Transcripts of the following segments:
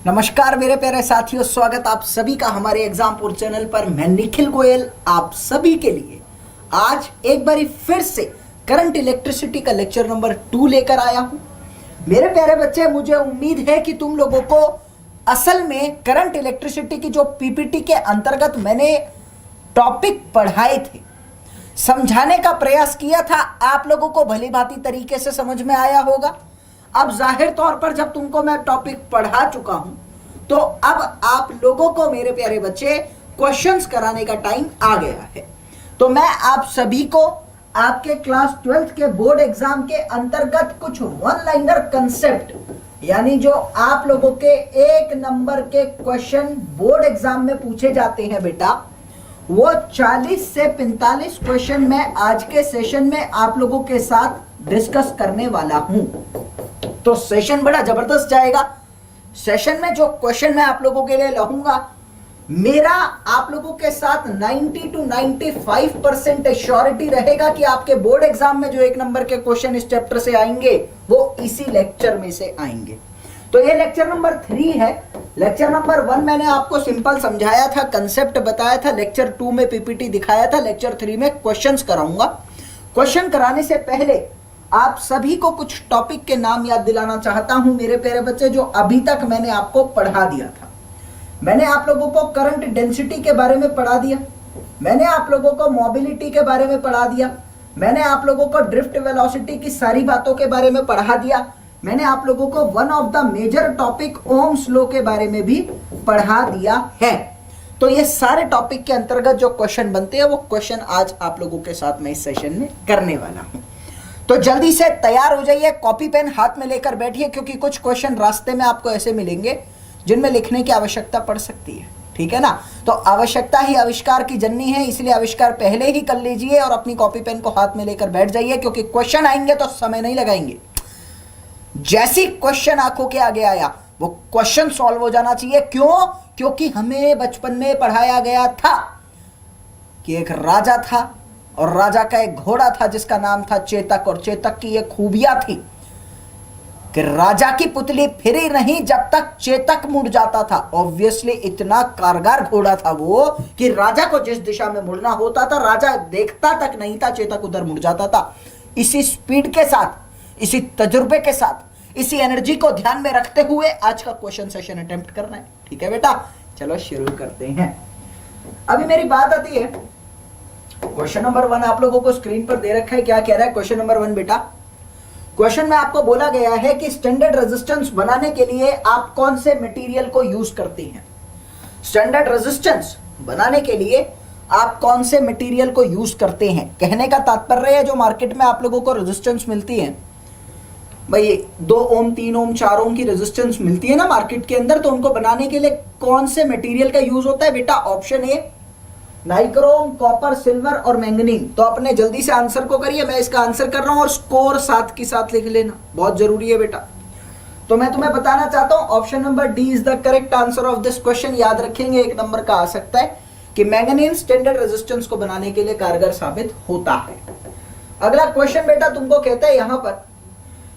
नमस्कार मेरे प्यारे साथियों, स्वागत आप सभी का हमारे एग्जामपुर चैनल पर। मैं निखिल गोयल आप सभी के लिए आज एक बारी फिर से करंट इलेक्ट्रिसिटी का लेक्चर नंबर 2 लेकर आया हूं। मेरे प्यारे बच्चे, मुझे उम्मीद है कि तुम लोगों को असल में करंट इलेक्ट्रिसिटी की जो पीपीटी के अंतर्गत मैंने टॉपिक पढ़ाए थे, समझाने का प्रयास किया था, आप लोगों को भली भांति तरीके से समझ में आया होगा। अब जाहिर तौर पर जब तुमको मैं टॉपिक पढ़ा चुका हूं तो अब आप लोगों को मेरे प्यारे बच्चे क्वेश्चंस कराने का टाइम आ गया है। तो मैं आप सभी को आपके क्लास 12th के बोर्ड एग्जाम के अंतर्गत कुछ वन लाइनर कंसेप्ट, यानी जो आप लोगों के 1 नंबर के क्वेश्चन बोर्ड एग्जाम में पूछे जाते हैं बेटा, वो 40 से 45 क्वेश्चन मैं आज के सेशन में आप लोगों के साथ डिस्कस करने वाला हूं। तो सेशन बड़ा जबरदस्त जाएगा। सेशन में जो क्वेश्चन मैं आप लोगों के लिए लाऊंगा, मेरा आप लोगों के साथ 90 to 95% एश्योरिटी रहेगा कि आपके बोर्ड एग्जाम में जो 1 नंबर के क्वेश्चन इस चैप्टर से आएंगे वो इसी लेक्चर में से आएंगे। तो ये लेक्चर नंबर 3 है। लेक्चर नंबर 1 मैंने आपको सिंपल समझाया था, कंसेप्ट बताया था, लेक्चर 2 में पीपीटी दिखाया था, लेक्चर 3 में क्वेश्चंस कराऊंगा। क्वेश्चन कराने से पहले आप सभी को कुछ टॉपिक के नाम याद दिलाना चाहता हूं मेरे प्यारे बच्चे, जो अभी तक मैंने आपको पढ़ा दिया था। मैंने आप लोगों को करंट डेंसिटी के बारे में पढ़ा दिया, मैंने आप लोगों को मोबिलिटी के बारे में पढ़ा दिया, मैंने आप लोगों को ड्रिफ्ट वेलोसिटी की सारी बातों के बारे में पढ़ा दिया, मैंने आप लोगों को one of the major topic Ohm's law के बारे में भी पढ़ा दिया है। तो ये सारे टॉपिक के अंतर्गत जो क्वेश्चन बनते हैं वो क्वेश्चन आज आप लोगों के साथ मैं इस सेशन में करने वाला हूं। तो जल्दी से तैयार हो जाइए, कॉपी पेन हाथ में लेकर बैठिए, क्योंकि कुछ क्वेश्चन रास्ते में आपको ऐसे मिलेंगे जिनमें लिखने की आवश्यकता पड़ सकती है। ठीक है ना? तो आवश्यकता ही आविष्कार की जननी है, इसलिए आविष्कार पहले ही कर लीजिए और अपनी कॉपी पेन को हाथ में लेकर बैठ जाइए, क्योंकि क्वेश्चन आएंगे तो समय नहीं लगाएंगे। जैसी क्वेश्चन आंखों के आगे आया वो क्वेश्चन सॉल्व हो जाना चाहिए। क्यों? क्योंकि हमें बचपन में पढ़ाया गया था कि एक राजा था और राजा का एक घोड़ा था जिसका नाम था चेतक, और चेतक की ये खूबियां थी कि राजा की पुतली फिरी नहीं जब तक चेतक मुड़ जाता था। ऑब्वियसली इतना कारगर घोड़ा था वो कि राजा को जिस दिशा में मुड़ना होता था राजा देखता तक नहीं था, चेतक उधर मुड़ जाता था। इसी स्पीड के साथ, इसी तजुर्बे के साथ, इसी एनर्जी को ध्यान में रखते हुए आज का क्वेश्चन सेशन अटेम्प्ट करना है। ठीक है बेटा, चलो शुरू करते हैं। अभी मेरी बात आती है, क्वेश्चन नंबर 1 आप लोगों को स्क्रीन पर दे रखा है। क्या कह रहा है क्वेश्चन नंबर 1 बेटा? क्वेश्चन में आपको बोला गया है कि स्टैंडर्ड रेजिस्टेंस बनाने के लिए आप कौन से मटेरियल को यूज करते हैं। स्टैंडर्ड रेजिस्टेंस बनाने के लिए आप कौन से मटेरियल को यूज करते हैं। कहने का तात्पर्य है जो मार्केट में आप लोगों को रेजिस्टेंस मिलती है, भाई 2 ओम 3 ओम 4 ओम की रेजिस्टेंस मिलती है ना मार्केट के अंदर, तो उनको बनाने के लिए कौन से मटेरियल का यूज होता है बेटा? Option A nichrome, copper, silver और मैंगनीज। तो अपने जल्दी से आंसर को करिए, मैं इसका आंसर कर रहा हूं और स्कोर साथ के साथ लिख लेना, बहुत जरूरी है बेटा। तो मैं तुम्हें बताना चाहता हूं option number D is the correct answer of this question. याद रखेंगे 1 नंबर का आ सकता है कि मैंगनीज स्टैंडर्ड रेजिस्टेंस को बनाने के लिए कारगर साबित होता है। अगला क्वेश्चन बेटा तुमको कहता है यहां पर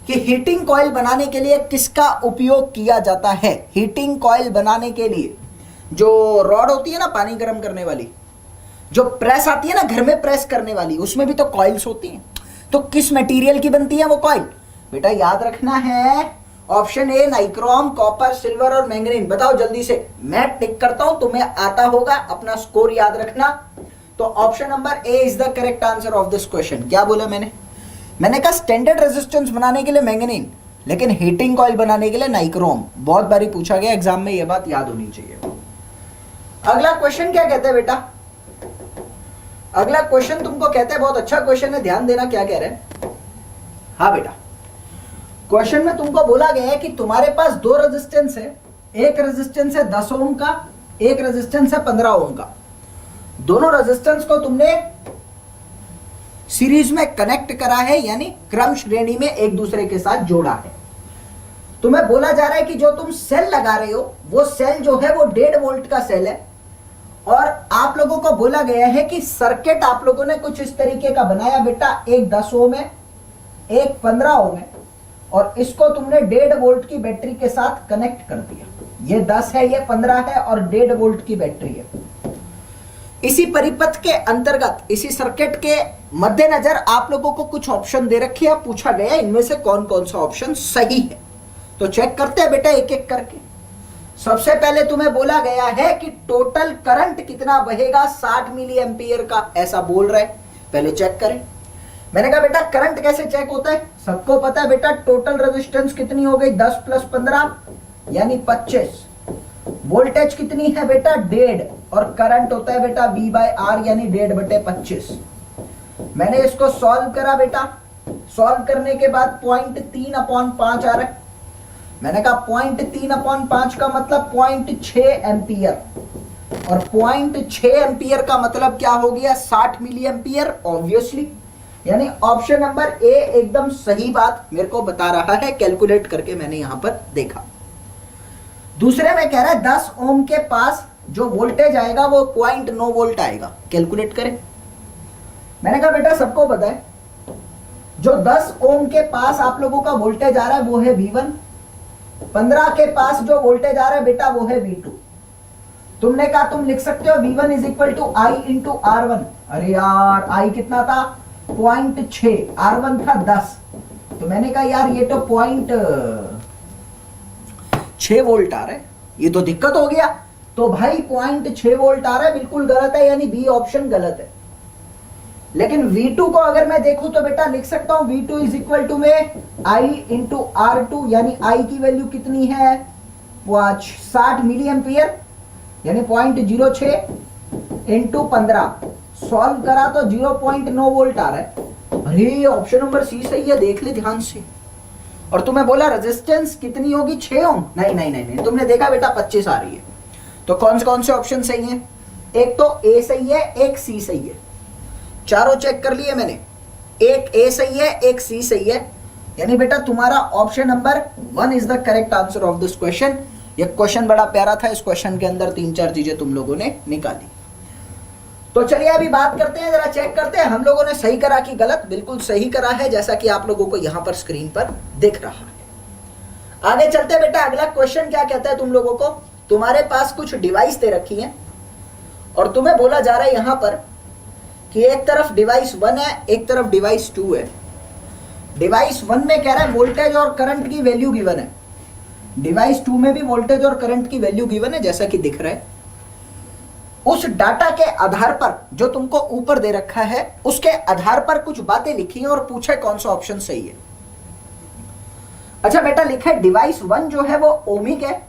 कि हीटिंग कॉइल बनाने के लिए किसका उपयोग किया जाता है। हीटिंग कॉइल बनाने के लिए जो रॉड होती है ना पानी गर्म करने वाली, जो प्रेस आती है ना घर में प्रेस करने वाली, उसमें भी तो कॉइल्स होती हैं। तो किस मटेरियल की बनती है वो कॉइल? बेटा याद रखना है option A nichrome, copper, silver और मैंगनीज। बताओ जल्दी से, मैं टिक करता हूं, तुम्हें आता होगा, अपना स्कोर याद रखना। तो option number A is the correct answer of this question. क्या बोला मैंने कहा स्टैंडर्ड रेजिस्टेंस बनाने के लिए मैंगनीज, लेकिन हीटिंग कॉइल बनाने के लिए नाइक्रोम। बहुत बारी पूछा गया एग्जाम में, यह बात याद होनी चाहिए। अगला क्वेश्चन क्या कहते हैं बेटा? अगला क्वेश्चन तुमको कहते हैं, बहुत अच्छा क्वेश्चन है, ध्यान देना क्या कह रहे हैं। हाँ बेटा, क्वेश्चन में तुमको बोला गया है कि तुम्हारे पास 2 रेजिस्टेंस है, एक रेजिस्टेंस है 10 ओम का, एक रेजिस्टेंस है 15 ओम का। दोनों रेजिस्टेंस को तुमने सीरीज में कनेक्ट करा है, यानी क्रम श्रेणी में एक दूसरे के साथ जोड़ा है। तुम्हें बोला जा रहा है कि जो तुम सेल लगा रहे हो वो सेल जो है वो 1.5 वोल्ट का सेल है, और आप लोगों को बोला गया है कि सर्किट आप लोगों ने कुछ इस तरीके का बनाया बेटा, एक 10 ओम है, एक 15 ओम है, और इसको तुमने 1.5 वोल्ट की बैटरी के साथ कनेक्ट कर दिया। ये 10 है, ये 15 है और 1.5 वोल्ट की बैटरी है। इसी परिपथ के अंतर्गत, इसी सर्किट के मद्देनजर आप लोगों को कुछ ऑप्शन दे रखे हैं, पूछा गया इनमें से कौन कौन सा ऑप्शन सही है। तो चेक करते हैं बेटा एक एक करके। सबसे पहले तुम्हें बोला गया है कि टोटल करंट कितना बहेगा 60 मिली एम्पियर का, ऐसा बोल रहे। पहले चेक करें। मैंने कहा बेटा करंट कैसे चेक होता है, सबको पता है बेटा। टोटल रेजिस्टेंस कितनी हो गई 10 + 15 यानी 25। वोल्टेज कितनी है बेटा 1.5 और करंट होता है बेटा V/R यानी 1.5/25। मैंने इसको सॉल्व करा बेटा। सॉल्व करने के बाद 0.3/5 आ रहा है। मैंने कहा 0.3/5 का मतलब 0.6 एम्पियर और 0.6 एम्पियर का मतलब क्या हो गया 60 मिली एम्पियर ऑब्वियसली। यानी ऑप्शन नंबर ए एकदम सही बात मेरे को बता रहा है, कैलकुलेट करके मैंने यहां पर देखा। दूसरे में कह रहा है 10 ओम के पास जो वोल्टेज आएगा वो 0.9 वोल्ट आएगा, कैलकुलेट करें। मैंने कहा बेटा सबको पता है जो 10 ओम के पास आप लोगों का वोल्टेज आ रहा है वो है V1, 15 के पास जो वोल्टेज आ रहा है बेटा वो है V2। तुमने कहा तुम लिख सकते हो V1 = I × R1। अरे यार I कितना था 0.6, R1 था 10। तो मैंने कहा यार ये तो 0.6 वोल्ट आ रहा है, ये तो दिक्कत हो गया। तो भाई 0.6 वोल्ट आ रहा है, बिल्कुल गलत है, यानी बी ऑप्शन गलत है। लेकिन V2 को अगर मैं देखूं तो बेटा लिख सकता हूं V2 = में I × R2 यानी I की वैल्यू कितनी है 60 मिली एम्पियर यानी 0.06 × 15। सॉल्व करा तो 0.9 वोल्ट आ रहा है। अरे ऑप्शन नंबर सी सही है, देख ले ध्यान से। और तुम्हें बोला रेजिस्टेंस कितनी होगी 6 ओम। नहीं नहीं नहीं नहीं, तुमने देखा बेटा 25 आ रही है। तो कौन से ऑप्शन सही हैं? एक तो ए सही है, एक सी सही है। चारों चेक कर लिए मैंने, एक ए सही है, एक सी सही है। यानी बेटा तुम्हारा option number 1 is the correct answer of this question. ये क्वेश्चन बड़ा प्यारा था, इस क्वेश्चन के अंदर 3-4 चीजें तुम लोगों ने निकाली। तो चलिए अभी बात करते हैं, जरा चेक करते हैं हम लोगों ने सही करा कि गलत। बिल्कुल सही करा है, जैसा कि आप लोगों को यहां पर स्क्रीन पर दिख रहा है। आगे चलते हैं बेटा। अगला क्वेश्चन क्या कहता है तुम लोगों को, तुम्हारे पास कुछ डिवाइस दे रखी है और तुम्हें बोला जा रहा है यहां पर कि एक तरफ डिवाइस 1 है, एक तरफ डिवाइस 2 है। डिवाइस 1 में कह रहा है वोल्टेज और करंट की वैल्यू गिवन है, डिवाइस 2 में भी वोल्टेज और करंट की वैल्यू गिवन है जैसा कि दिख रहा है। उस डाटा के आधार पर जो तुमको ऊपर दे रखा है उसके आधार पर कुछ बातें लिखी हैं और पूछे कौन सा ऑप्शन सही है। अच्छा बेटा लिखा है डिवाइस 1 जो है वो ओमिक है,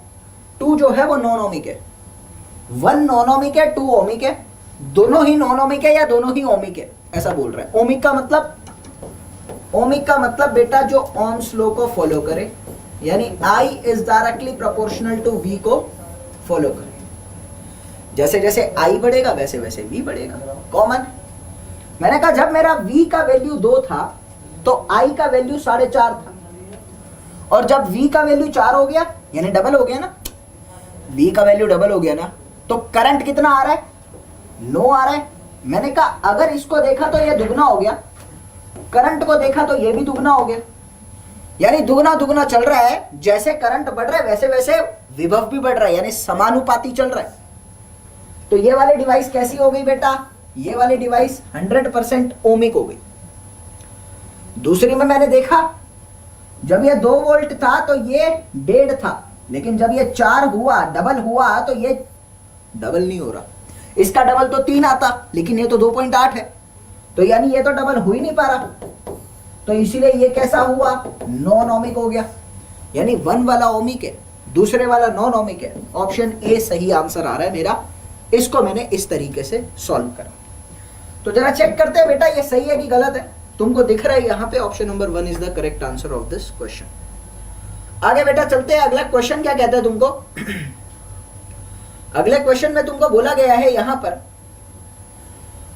2 जो है वो नॉन ओमिक है। 1 नॉन ओमिक है, 2 ओमिक है। दोनों ही नॉन ओमिक है या दोनों ही ओमिक है ऐसा बोल रहा है। ओमिक का मतलब बेटा जो ओम्स लॉ को फॉलो करे, यानी I is directly proportional to V को फॉलो करे। जैसे जैसे I बढ़ेगा वैसे वैसे V बढ़ेगा, कॉमन। मैंने कहा जब मेरा V का वैल्यू 2 था तो I का वैल्यू 4.5 था, और जब V का वैल्यू 4 हो गया यानी डबल हो गया ना, V का वैल्यू डबल हो गया ना, तो करंट कितना आ रहा है 9 आ रहा है। मैंने कहा अगर इसको देखा तो ये दुगना हो गया, करंट को देखा तो ये भी दुगना हो गया, यानी दुगना दुगना चल रहा है। जैसे करंट बढ़ रहा है वैसे वैसे विभव भी बढ़ रहा है, यानी समानुपाती चल रहा है। तो ये वाली डिवाइस कैसी हो गई बेटा, ये वाली डिवाइस 100% ओमिक हो गई। दूसरी में मैंने देखा जब ये 2 वोल्ट था तो ये 1.5 था, लेकिन जब ये 4 हुआ डबल हुआ तो ये डबल नहीं हो रहा। इसका डबल तो 3 आता, लेकिन ये तो 2.8 है, तो यानी ये तो डबल हो ही नहीं पा रहा। तो इसीलिए ये कैसा हुआ नॉन ओमिक हो गया, यानी 1 वाला ओमिक है, दूसरे वाला नॉन ओमिक है। ऑप्शन ए सही आंसर आ रहा है मेरा। इसको मैंने इस तरीके से सॉल्व करा। तो जरा चेक करते हैं बेटा ये सही है कि गलत है। तुमको दिख रहा है यहाँ पे option number 1 is the correct answer of this question. आगे बेटा चलते हैं, अगला क्वेश्चन क्या कहता है तुमको। अगले क्वेश्चन में तुमको बोला गया है यहां पर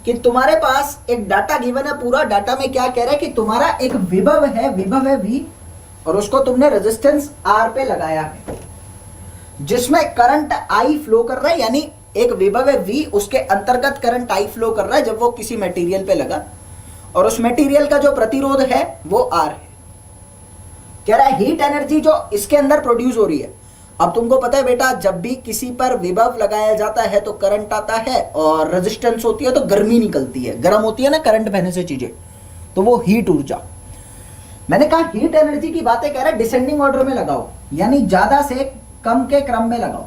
कि तुम्हारे पास एक डाटा गिवन है। पूरा डाटा में क्या कह रहा है कि तुम्हारा एक विभव है V, और उसको तुमने रेजिस्टेंस R पे लगाया है, जिसमें करंट I फ्लो कर रहा है, यानी एक विभव है V, उसके अंतर्गत करंट I फ्लो कर रहा है जब वो किसी मटेरियल पे लगा, और उस मटेरियल का जो प्रतिरोध है वो R है। कह रहा है हीट एनर्जी जो इसके अंदर प्रोड्यूस हो रही है अब तुमको पता है बेटा, जब भी किसी पर विभव लगाया जाता है तो करंट आता है, और रेजिस्टेंस होती है तो गर्मी निकलती है, गर्म होती है ना करंट बहने से चीजें, तो वो हीट ऊर्जा। मैंने कहा हीट एनर्जी की बातें कह रहा है डिसेंडिंग ऑर्डर में लगाओ, यानी ज्यादा से कम के क्रम में लगाओ,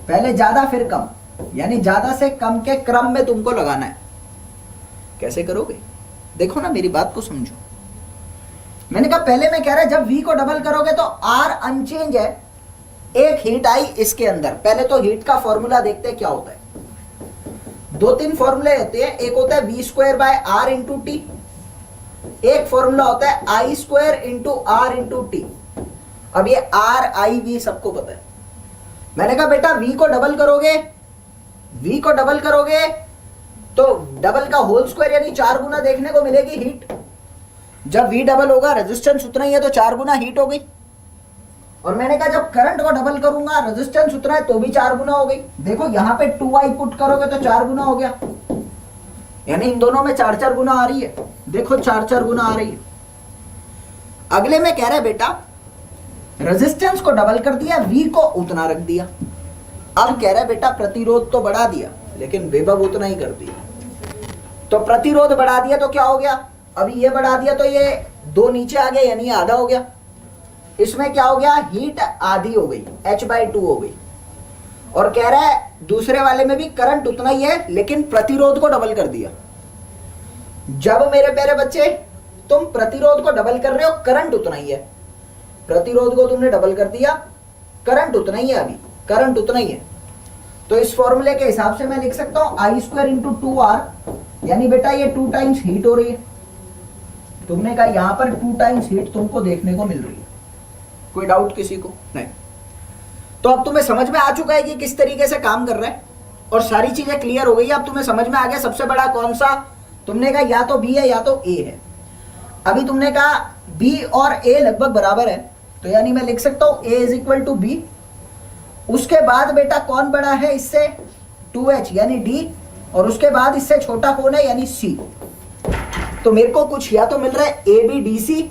पहले ज्यादा फिर कम, यानी ज्यादा से कम के क्रम में तुमको लगाना है। कैसे करोगे? देखो ना, मेरी बात को समझो। मैंने कहा पहले मैं कह रहा जब V को डबल करोगे तो R अनचेंज है, एक हीट आई इसके अंदर। पहले तो हीट का फॉर्मूला देखते हैं क्या होता है। 2-3 फॉर्मूले होते हैं, एक होता है V² R × T, एक फॉर्मूला होता है I² × R × T। अब ये R I V सबको पता है। मैंने कहा बेटा V को डबल करोगे तो डबल का होल स्क्वायर यानी 4 गुना देखने को मिलेगी हीट। जब V डबल होगा रेजिस्टेंस उतना ही है तो 4 गुना हीट हो गई। और मैंने कहा जब करंट को डबल करूंगा रेजिस्टेंस उतना है तो भी 4 गुना हो गई। देखो यहां पे 2i पुट करोगे तो 4 गुना हो गया, यानी इन दोनों में 4-4 गुना आ रही है। देखो 4-4 गुना आ रही है। अगले में कह रहा है बेटा रेजिस्टेंस को डबल कर दिया, V को उतना रख दिया। अब कह रहा है बेटा प्रतिरोध तो बढ़ा दिया लेकिन विभव उतना ही कर दिया। तो प्रतिरोध बढ़ा दिया तो क्या हो गया, अभी ये बढ़ा दिया तो ये 2 नीचे आ गया यानी आधा हो गया। इसमें क्या हो गया, हीट आधी हो गई, H/2 हो गई। और कह रहा है दूसरे वाले में भी करंट उतना ही है लेकिन प्रतिरोध को डबल कर दिया। जब मेरे प्यारे बच्चे तुम प्रतिरोध को डबल कर रहे हो करंट उतना ही है, प्रतिरोध को तुमने डबल कर दिया, करंट उतना ही है, अभी करंट उतना ही है। तो इस फॉर्मूले के हिसाब से मैं लिख सकता हूं I² × 2R, यानी बेटा ये 2 टाइम्स हीट हो रही है। तुमने कहा यहां पर 2 टाइम्स हीट तुमको देखने को मिल रही है। कोई डाउट किसी को? नहीं। तो अब तुम्हें समझ में आ चुका है कि किस तरीके से काम कर रहा है और सारी चीजें क्लियर हो गई है। अब तुम्हें समझ में आ गया सबसे बड़ा कौन सा, तुमने कहा या तो B है या तो A है। अभी तुमने कहा B और A लगभग बराबर है, तो यानी मैं लिख सकता हूं A = B। उसके बाद बेटा कौन बड़ा है इससे, 2H यानी D, और उसके बाद इससे छोटा कौन है यानी C। तो मेरे को कुछ या तो मिल रहा है ABDC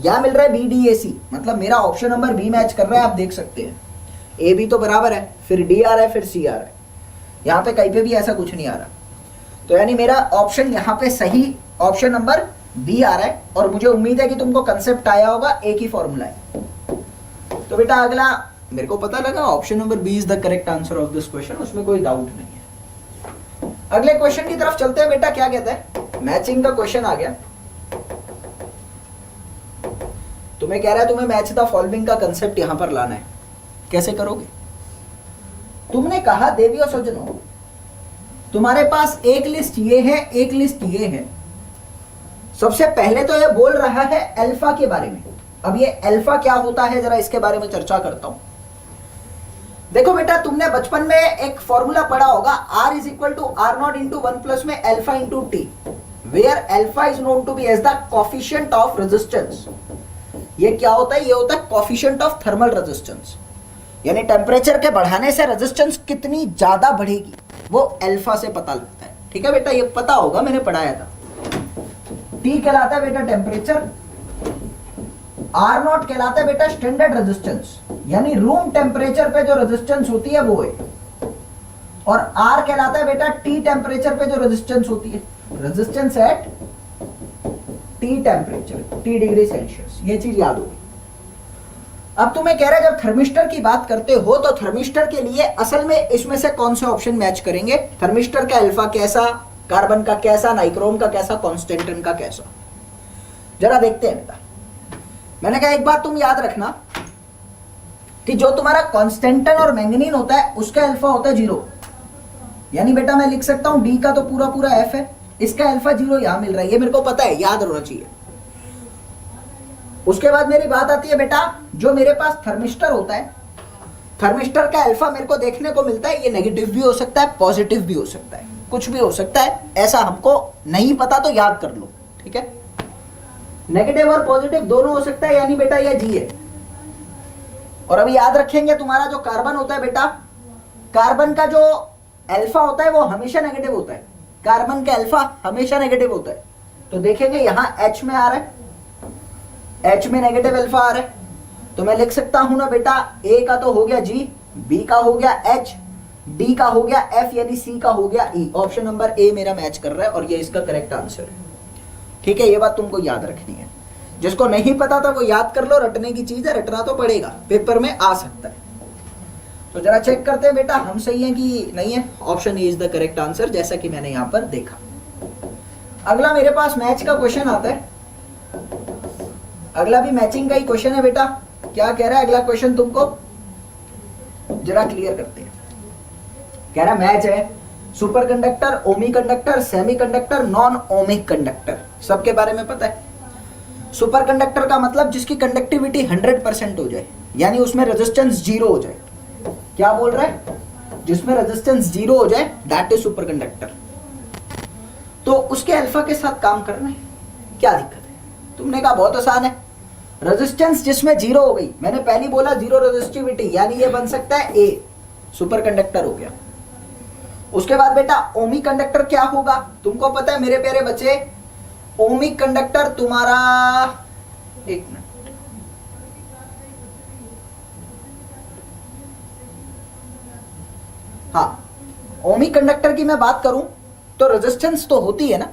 या मिल रहा है BDAC, मतलब मेरा ऑप्शन नंबर B मैच कर रहा है। आप देख सकते हैं AB तो बराबर है, फिर D आ रहा है, फिर C आ रहा है। यहाँ पे कहीं पे भी ऐसा कुछ नहीं आ रहा, तो यानी मेरा ऑप्शन यहाँ पे सही ऑप्शन नंबर B आ रहा है। और मुझे उम्मीद है कि तुमको कंसेप्ट आया होगा, एक ही फॉर्मूला है। तो बेटा अगला मेरे को पता लगा option number B is the correct answer of this question, उसमें कोई डाउट नहीं है। अगले क्वेश्चन की तरफ चलते हैं। बेटा क्या कहता है, मैचिंग का क्वेश्चन आ गया। तुम्हें कह रहा है तुम्हें मैच द फॉलोइंग का कंसेप्ट यहां पर लाना है। कैसे करोगे? तुमने कहा देवियों सज्जनों, तुम्हारे पास एक लिस्ट ये है, एक लिस्ट ये है। सबसे पहले तो ये बोल रहा है अल्फा के बारे में। अब ये अल्फा क्या होता है जरा इसके बारे में चर्चा करता हूं। देखो बेटा तुमने बचपन में एक फॉर्मूला पढ़ा होगा, R = R0 × 1 में alpha × T, where alpha is known to be as the coefficient of resistance. ये क्या होता है, ये होता है कोफिशिएंट ऑफ थर्मल रेजिस्टेंस, यानी टेम्परेचर के बढ़ाने से रेजिस्टेंस कितनी ज्यादा बढ़ेगी वो अल्फा से पता लगता है। ठीक है बेटा, ये पता होगा, मैंने पढ़ाया था। T कहलाता है बेटा टेम्परेचर, R0 कहलाता है बेटा स्टैंडर्ड रेजिस्टेंस, यानी रूम टेम्परेचर पे जो रेजिस्टेंस होती है वो है। और R कहलाता है बेटा T टेम्परेचर पे जो रेजिस्टेंस होती है, resistance at T temperature, T degree Celsius. ये चीज याद होगी। अब तुम्हें कह रहा है जब थर्मिस्टर की बात करते हो तो थर्मिस्टर के लिए असल में इसमें से कौन से ऑप्शन मैच करेंगे। थर्मिस्टर का अल्फा कैसा, कार्बन का कैसा, नाइक्रोम का कैसा, कॉन्स्टेंटन का कैसा, जरा देखते हैं बेटा। मैंने कहा एक बात तुम याद रखना कि जो तुम्हारा कॉन्स्टेंटन और मैंगनीन होता है उसका अल्फा होता है 0, यानी बेटा मैं लिख सकता हूं D का तो पूरा पूरा F है, इसका अल्फा 0 यहां मिल रहा है, ये मेरे को पता है, याद होना चाहिए। उसके बाद मेरी बात आती है बेटा, जो मेरे पास थर्मिस्टर होता है, थर्मिस्टर का अल्फा मेरे को देखने को मिलता है, ये नेगेटिव भी हो सकता है, पॉजिटिव भी हो सकता है, कुछ भी हो सकता है, ऐसा हमको नहीं पता तो याद कर लो। ठीक है, नेगेटिव और पॉजिटिव दोनों हो सकता है, यानी बेटा ये G है। और अभी याद रखेंगे तुम्हारा जो कार्बन होता है बेटा, कार्बन का जो अल्फा होता है वो हमेशा नेगेटिव होता है, कार्बन का अल्फा हमेशा नेगेटिव होता है। तो देखेंगे यहां H में आ रहा है, H में नेगेटिव अल्फा आ रहा है, तो मैं लिख सकता हूं ना बेटा, ए का तो हो गया जी, बी का हो गया एच, डी का हो गया एफ, यानी सी का हो गया ई। ऑप्शन नंबर ए मेरा मैच कर रहा है और ये इसका करेक्ट आंसर है। ठीक है, ये बात तुमको याद रखनी है। जिसको नहीं पता था वो याद कर लो, रटने की चीज है, रटना तो पड़ेगा, पेपर में आ सकता है। तो जरा चेक करते हैं बेटा हम सही है कि नहीं है। Option A is the correct answer, जैसा कि मैंने यहां पर देखा। अगला मेरे पास मैच का क्वेश्चन आता है। अगला भी मैचिंग का ही क्वेश्चन है बेटा। क्या कह रहा है अगला क्वेश्चन तुमको, जरा क्लियर करते हैं। कह रहा मैच है super conductor, ohmic conductor, semi conductor, non ohmic conductor. सबके बारे में पता है। सुपर कंडक्टर का मतलब जिसकी कंडक्टिविटी 100% हो जाए, यानी उसमें रेजिस्टेंस 0 हो जाए। क्या बोल रहा है, जिसमें रेजिस्टेंस 0 हो जाए, दैट इज सुपर कंडक्टर। तो उसके अल्फा के साथ काम करना है, क्या दिक्कत है? तुमने कहा बहुत आसान है, रेजिस्टेंस जिसमें 0 हो गई, मैंने पहले बोला 0 रेजिस्टिविटी, यानी ये बन सकता है ए, सुपर कंडक्टर हो गया। उसके बाद बेटा ओमिक कंडक्टर क्या होगा, तुमको पता है मेरे प्यारे बच्चे, ओमिक कंडक्टर तुम्हारा, एक मिनट, हाँ, ओमिक कंडक्टर की मैं बात करूं तो रेजिस्टेंस तो होती है ना,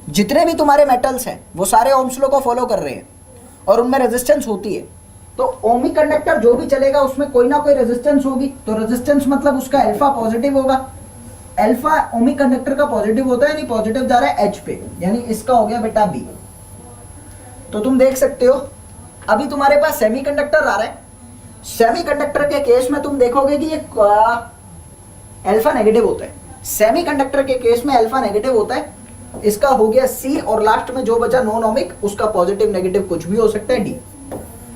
जितने भी तुम्हारे मेटल्स हैं वो सारे ओम्स लॉ को फॉलो कर रहे हैं और उनमें रेजिस्टेंस होती है। तो ओमिक कंडक्टर जो भी चलेगा उसमें कोई ना कोई रेजिस्टेंस होगी। तो रेजिस्टेंस मतलब उसका अल्फा पॉजिटिव होगा। अल्फा ओमिक कंडक्टर का पॉजिटिव होता है, यानी पॉजिटिव जा रहा है एच पे, यानी इसका हो गया बेटा बी। तो तुम देख सकते हो अभी तुम्हारे पास सेमी कंडक्टर आ रहा है। सेमी कंडक्टर के केस में तुम देखोगे कि ये अल्फा नेगेटिव होता है। सेमी कंडक्टर के केस में अल्फा नेगेटिव होता है, इसका हो गया सी, और लास्ट में जो बचा नॉन ओमिक, उसका पॉजिटिव नेगेटिव कुछ भी हो सकता है, डी।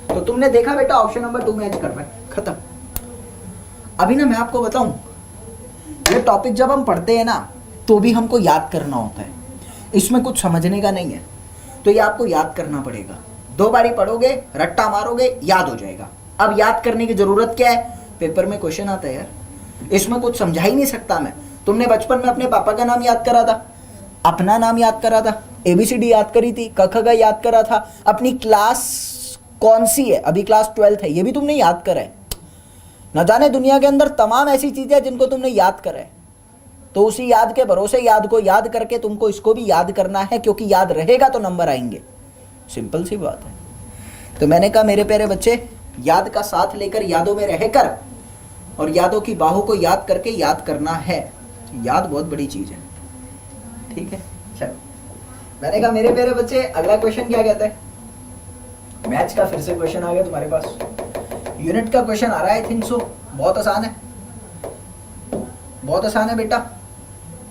तो तुमने देखा बेटा ऑप्शन नंबर 2 मैच कर रहा है, खत्म। अभी ना मैं आपको बताऊं, ये टॉपिक जब हम पढ़ते हैं ना तो भी हमको याद करना होता है, इसमें कुछ समझने का नहीं है। तो ये आपको याद करना पड़ेगा। 2 बारी पढ़ोगे, रट्टा मारोगे, याद हो जाएगा। अब याद करने की जरूरत क्या है, पेपर में क्वेश्चन आता है यार, इसमें कुछ समझा ही नहीं सकता मैं। तुमने बचपन में अपने पापा का नाम याद करा था, अपना नाम याद करा था, ABCD याद करी थी, क ख ग याद करा था, अपनी क्लास कौन सी है, अभी क्लास 12th है, ये भी तुमने याद करा है। न जाने दुनिया के अंदर तमाम ऐसी चीजें जिनको तुमने याद करा है। तो उसी याद के भरोसे याद को याद करके तुमको इसको भी याद करना है, क्योंकि याद रहेगा तो नंबर आएंगे। सिंपल सी बात है। तो मैंने कहा मेरे प्यारे बच्चे, याद का साथ लेकर, यादों में रहकर और यादों की बाहों को याद करके याद करना है। याद बहुत बड़ी चीज है, ठीक है। चलो, मैंने कहा मेरे प्यारे बच्चे, अगला क्वेश्चन क्या कहता है। मैच का फिर से क्वेश्चन आ गया तुम्हारे पास, यूनिट का क्वेश्चन आ रहा है, आई थिंक सो। बहुत आसान है, बहुत आसान है बेटा।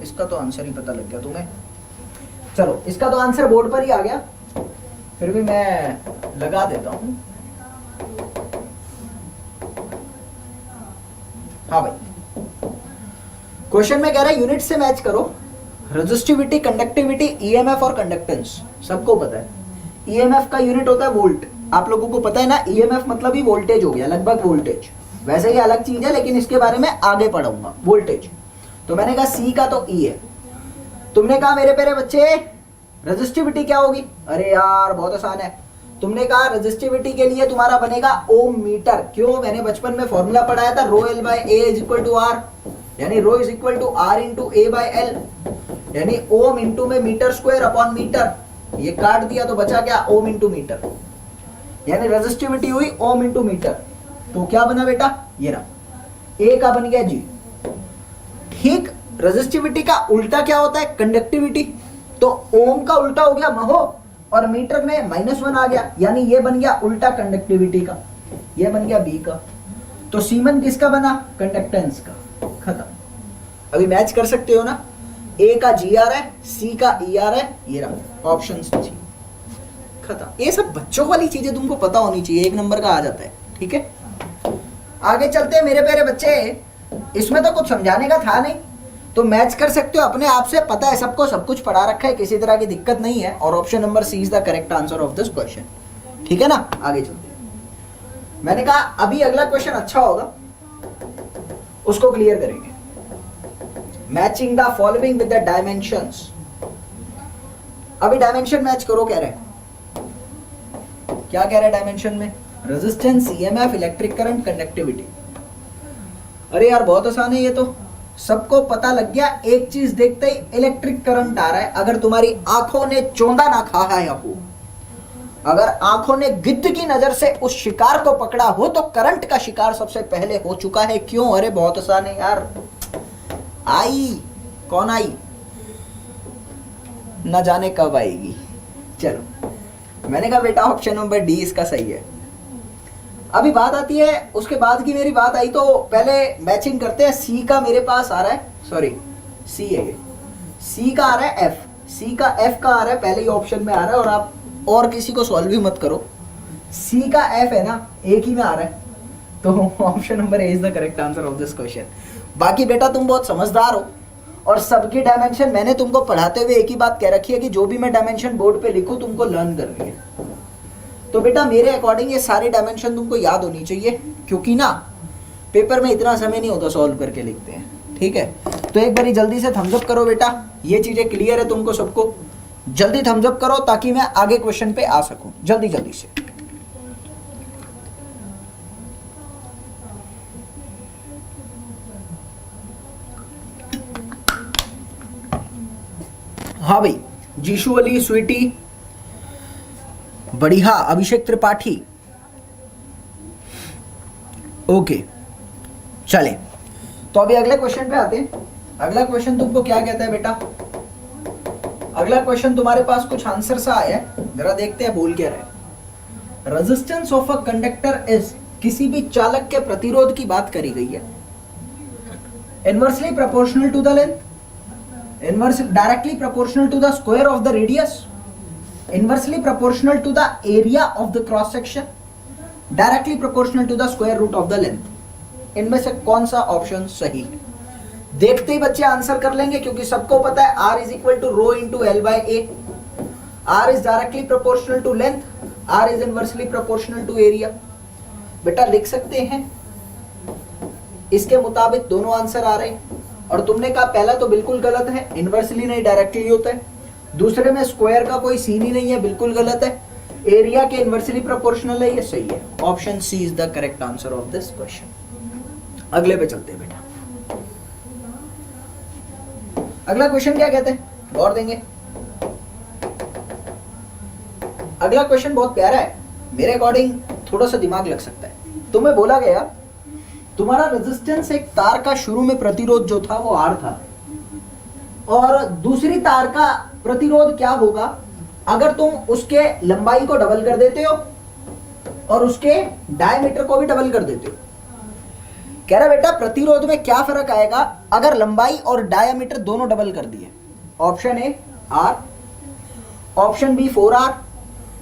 इसका तो आंसर ही पता लग गया तुम्हें। चलो, इसका तो आंसर बोर्ड पर ही आ गया, फिर भी मैं लगा देता हूं। हाँ भाई, क्वेश्चन में कह रहा है यूनिट से मैच करो रेजिस्टिविटी, कंडक्टिविटी, ईएमएफ और कंडक्टेंस। सबको पता है ईएमएफ का यूनिट होता है वोल्ट। आप लोगों को पता है ना, ईएमएफ मतलब ही वोल्टेज हो गया, लगभग वोल्टेज। वैसे ये अलग चीज है, लेकिन इसके बारे में आगे पढ़ूंगा, वोल्टेज। तो मैंने कहा सी का तो ई है। तुमने कहा मेरे प्यारे बच्चे रेजिस्टिविटी क्या होगी, अरे यार बहुत आसान है। तुमने कहा रेजिस्टिविटी के लिए तुम्हारा बनेगा ओम मीटर। क्यों, मैंने बचपन में फॉर्मूला पढ़ाया था, rho L by A is equal to R, यानी rho is equal to R into A by L, यानी ओम इंटू में मीटर स्क्वायर अपॉन मीटर। ये काट दिया तो बचा क्या, ओम इंटू मीटर, यानी रेजिस्टिविटी हुई ओम इंटू मीटर। तो क्या बना बेटा, ये रहा, ए का बन गया जी। ठीक, रेजिस्टिविटी का उल्टा क्या होता है, कंडक्टिविटी। तो ओम का उल्टा हो गया महो, और मीटर में -1 आ गया, यानी ये बन गया उल्टा कंडक्टिविटी का, ये बन गया बी का। तो सीमन किसका बना, कंडक्टेंस का। खत्म। अभी मैच कर सकते हो ना, ए का जी आर है, सी का ई आर है, ये रहा ऑप्शन जी। खत्म। ये सब बच्चों वाली चीजें तुमको पता होनी चाहिए, 1 नंबर का आ जाता है, ठीक है। आगे चलते हैं मेरे प्यारे बच्चे, इसमें तो कुछ समझाने का था नहीं, तो मैच कर सकते हो अपने आप से। पता है सबको, सब कुछ पढ़ा रखा है, किसी तरह की दिक्कत नहीं है। और option number C is the correct answer of this question, ठीक है ना। आगे चलते हैं। मैंने कहा अभी अगला क्वेश्चन अच्छा होगा, उसको क्लियर करेंगे। Matching the following with the dimensions. अभी डायमेंशन मैच करो कह रहे हैं, क्या कह रहे हैं डायमेंशन में, resistance, EMF, electric current, conductivity. अरे यार बहुत आसान है ये तो, सबको पता लग गया। एक चीज देखते ही इलेक्ट्रिक करंट आ रहा है। अगर तुम्हारी आंखों ने चोंदा ना खाया है हो, अगर आंखों ने गिद्ध की नजर से उस शिकार को पकड़ा हो, तो करंट का शिकार सबसे पहले हो चुका है। क्यों? अरे बहुत आसान है यार। आई कौन आई, न जाने कब आएगी। चलो, मैंने कहा बेटा ऑप्शन नंबर डी इसका सही है। अभी बात आती है, उसके बाद की मेरी बात आई तो पहले मैचिंग करते हैं। सी का मेरे पास आ रहा है, सॉरी सी है ये, सी का आ रहा है एफ, सी का एफ का आ रहा है, पहले ही ऑप्शन में आ रहा है। और आप और किसी को सॉल्व भी मत करो, सी का एफ है ना, एक ही में आ रहा है, तो option number A is the correct answer of this question. बाकी बेटा तुम बहुत समझदार हो, और सबकी डायमेंशन मैंने तुमको पढ़ाते हुए एक ही बात कह रखी है कि जो भी मैं डायमेंशन बोर्ड पे लिखूं तुमको लर्न करनी है। तो बेटा मेरे अकॉर्डिंग ये सारी डायमेंशन तुमको याद होनी चाहिए, क्योंकि ना पेपर में इतना समय नहीं होता, सॉल्व करके लिखते हैं। ठीक है, तो एक बारी जल्दी से थम्स अप करो बेटा, ये चीजें क्लियर है तुमको सबको। जल्दी थम्स अप करो ताकि मैं आगे क्वेश्चन पे आ सकूं, जल्दी जल्दी से। हाँ भाई, जीशु अली, स्वीटी, बढ़िया, अभिषेक त्रिपाठी, ओके। चले तो अभी अगले क्वेश्चन पे आते हैं। अगला क्वेश्चन तुमको क्या कहता है बेटा? अगला क्वेश्चन तुम्हारे पास कुछ आंसर सा आया है, जरा देखते हैं बोल क्या रहा है। Resistance of a conductor is, किसी भी चालक के प्रतिरोध की बात करी गई है। Inversely proportional to the length, directly proportional to the square of the radius, inversely proportional to the area of the cross section, directly proportional to the square root of the length। इनमें से कौन सा option सही है? देखते ही बच्चे answer कर लेंगे, क्योंकि सबको पता है R is equal to rho into L by A, R is directly proportional to length, R is inversely proportional to area। बेटा लिख सकते हैं, इसके मुताबिक दोनों आंसर आ रहे हैं। और तुमने कहा पहला तो बिल्कुल गलत है, इनवर्सली नहीं डायरेक्टली होता है। दूसरे में स्क्वायर का कोई सीन ही नहीं है, बिल्कुल गलत है। एरिया के इनवर्सली प्रोपोर्शनल है, ये सही है। Option C is the correct answer of this question. अगले पे चलते हैं बेटा। अगला क्वेश्चन क्या कहते हैं, गौर देंगे। अगला क्वेश्चन बहुत प्यारा है, मेरे अकॉर्डिंग थोड़ा सा दिमाग लग सकता है। तुम्हें बोला गया तुम्हारा रेजिस्टेंस, एक तार का शुरू में प्रतिरोध जो था वो R था, और दूसरी तार का प्रतिरोध क्या होगा अगर तुम उसके लंबाई को डबल कर देते हो और उसके डायमीटर को भी डबल कर देते हो। कह रहा बेटा प्रतिरोध में क्या फर्क आएगा अगर लंबाई और डायमीटर दोनों डबल कर दिए। Option A R, option B 4R,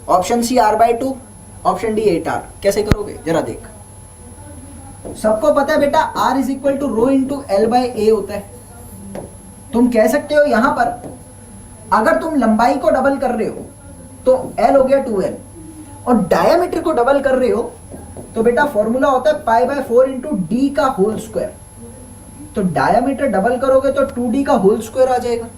option C R/2, option D 8R। कैसे करोगे जरा देख। सबको पता है बेटा R is equal to rho into L by A होता है। तुम कह सकते हो यहां पर अगर तुम लंबाई को डबल कर रहे हो तो L हो गया 2L, और डायमीटर को डबल कर रहे हो तो बेटा फॉर्मूला होता है π/4 इंटू डी का होल स्क्वायर। तो डायमीटर डबल करोगे तो 2D का होल स्क्वायर आ जाएगा।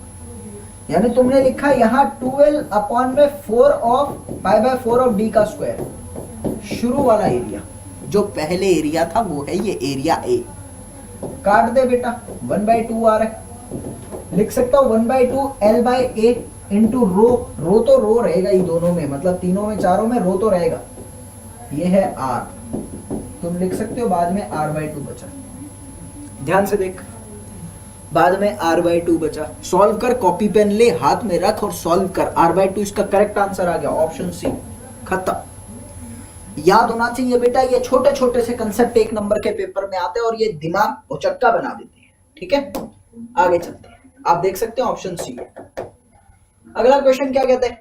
यानी तुमने लिखा यहां 2L अपॉन में 4 ऑफ π/4 ऑफ डी का स्क्वायर। शुरू वाला एरिया जो पहले एरिया था वो है ये एरिया ए। काट दे बेटा, 1/2 आ रहा है, लिख सकता हूं 1/2 L by A into rho. Rho तो रो रहेगा ही दोनों में, मतलब तीनों में चारों में रो तो रहेगा। ये है R, तुम लिख सकते हो बाद में R/2 बचा। ध्यान से देख, बाद में R/2 बचा। सॉल्व कर, कॉपी पेन ले, हाथ में रख और सॉल्व कर। R/2 इसका करेक्ट आंसर आ गया, ऑप्शन सी। खत्म। याद होना चाहिए बेटा, ये छोटे छोटे से कंसेप्ट एक नंबर के पेपर में आते हैं और ये दिमाग भौचक्का बना देते हैं। ठीक है, आगे चलते हैं। आप देख सकते हैं ऑप्शन सी है। अगला क्वेश्चन क्या कहते हैं,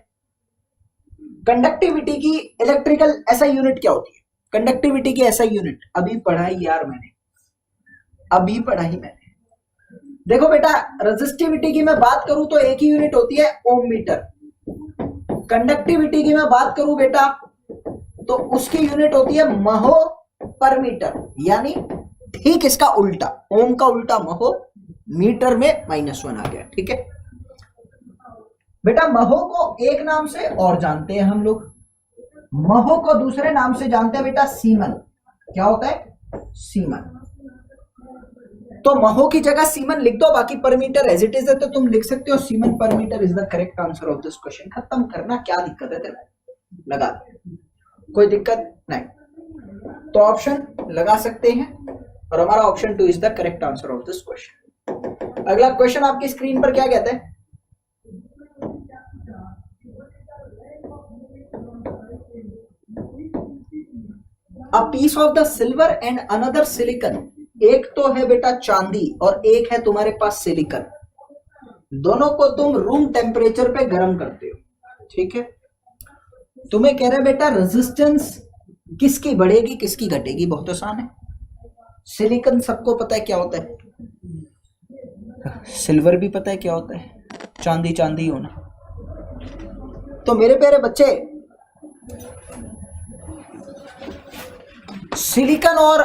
कंडक्टिविटी की इलेक्ट्रिकल एसआई यूनिट क्या होती है? कंडक्टिविटी की एसआई यूनिट अभी पढ़ाई यार मैंने, अभी पढ़ाई मैंने। देखो बेटा, रेजिस्टिविटी की मैं बात करूं तो एक ही यूनिट होती है, ओम मीटर। कंडक्टिविटी की मैं बात करूं बेटा तो उसकी यूनिट होती है महो पर मीटर, यानी ठीक इसका उल्टा। ओम का उल्टा महो, मीटर में -1 आ गया। ठीक है बेटा, महो को एक नाम से और जानते हैं हम लोग, महू को दूसरे नाम से जानते हैं बेटा सीमन। क्या होता है? सीमन। तो महो की जगह सीमन लिख दो, बाकी पर मीटर एज इट इज है तो तुम लिख सकते हो siemens per metre is the correct answer of this question. खत्म करना, क्या दिक्कत है तेरे को? लगा दे, कोई दिक्कत नहीं। तो ऑप्शन लगा सकते हैं और हमारा option 2 is the correct answer of this question. अगला क्वेश्चन आपकी स्क्रीन पर क्या कहता है? A piece of the silver and another silicon. एक तो है बेटा चांदी और एक है तुम्हारे पास सिलिकन। दोनों को तुम रूम टेम्परेचर पे गर्म करते हो, ठीक है? तुम्हें कह रहे बेटा रेजिस्टेंस किसकी बढ़ेगी किसकी घटेगी? बहुत आसान है। सिलिकन सबको पता है क्या होता है, सिल्वर भी पता है क्या होता है, चांदी चांदी होना। तो मेरे प्यारे बच्चे, सिलिकन और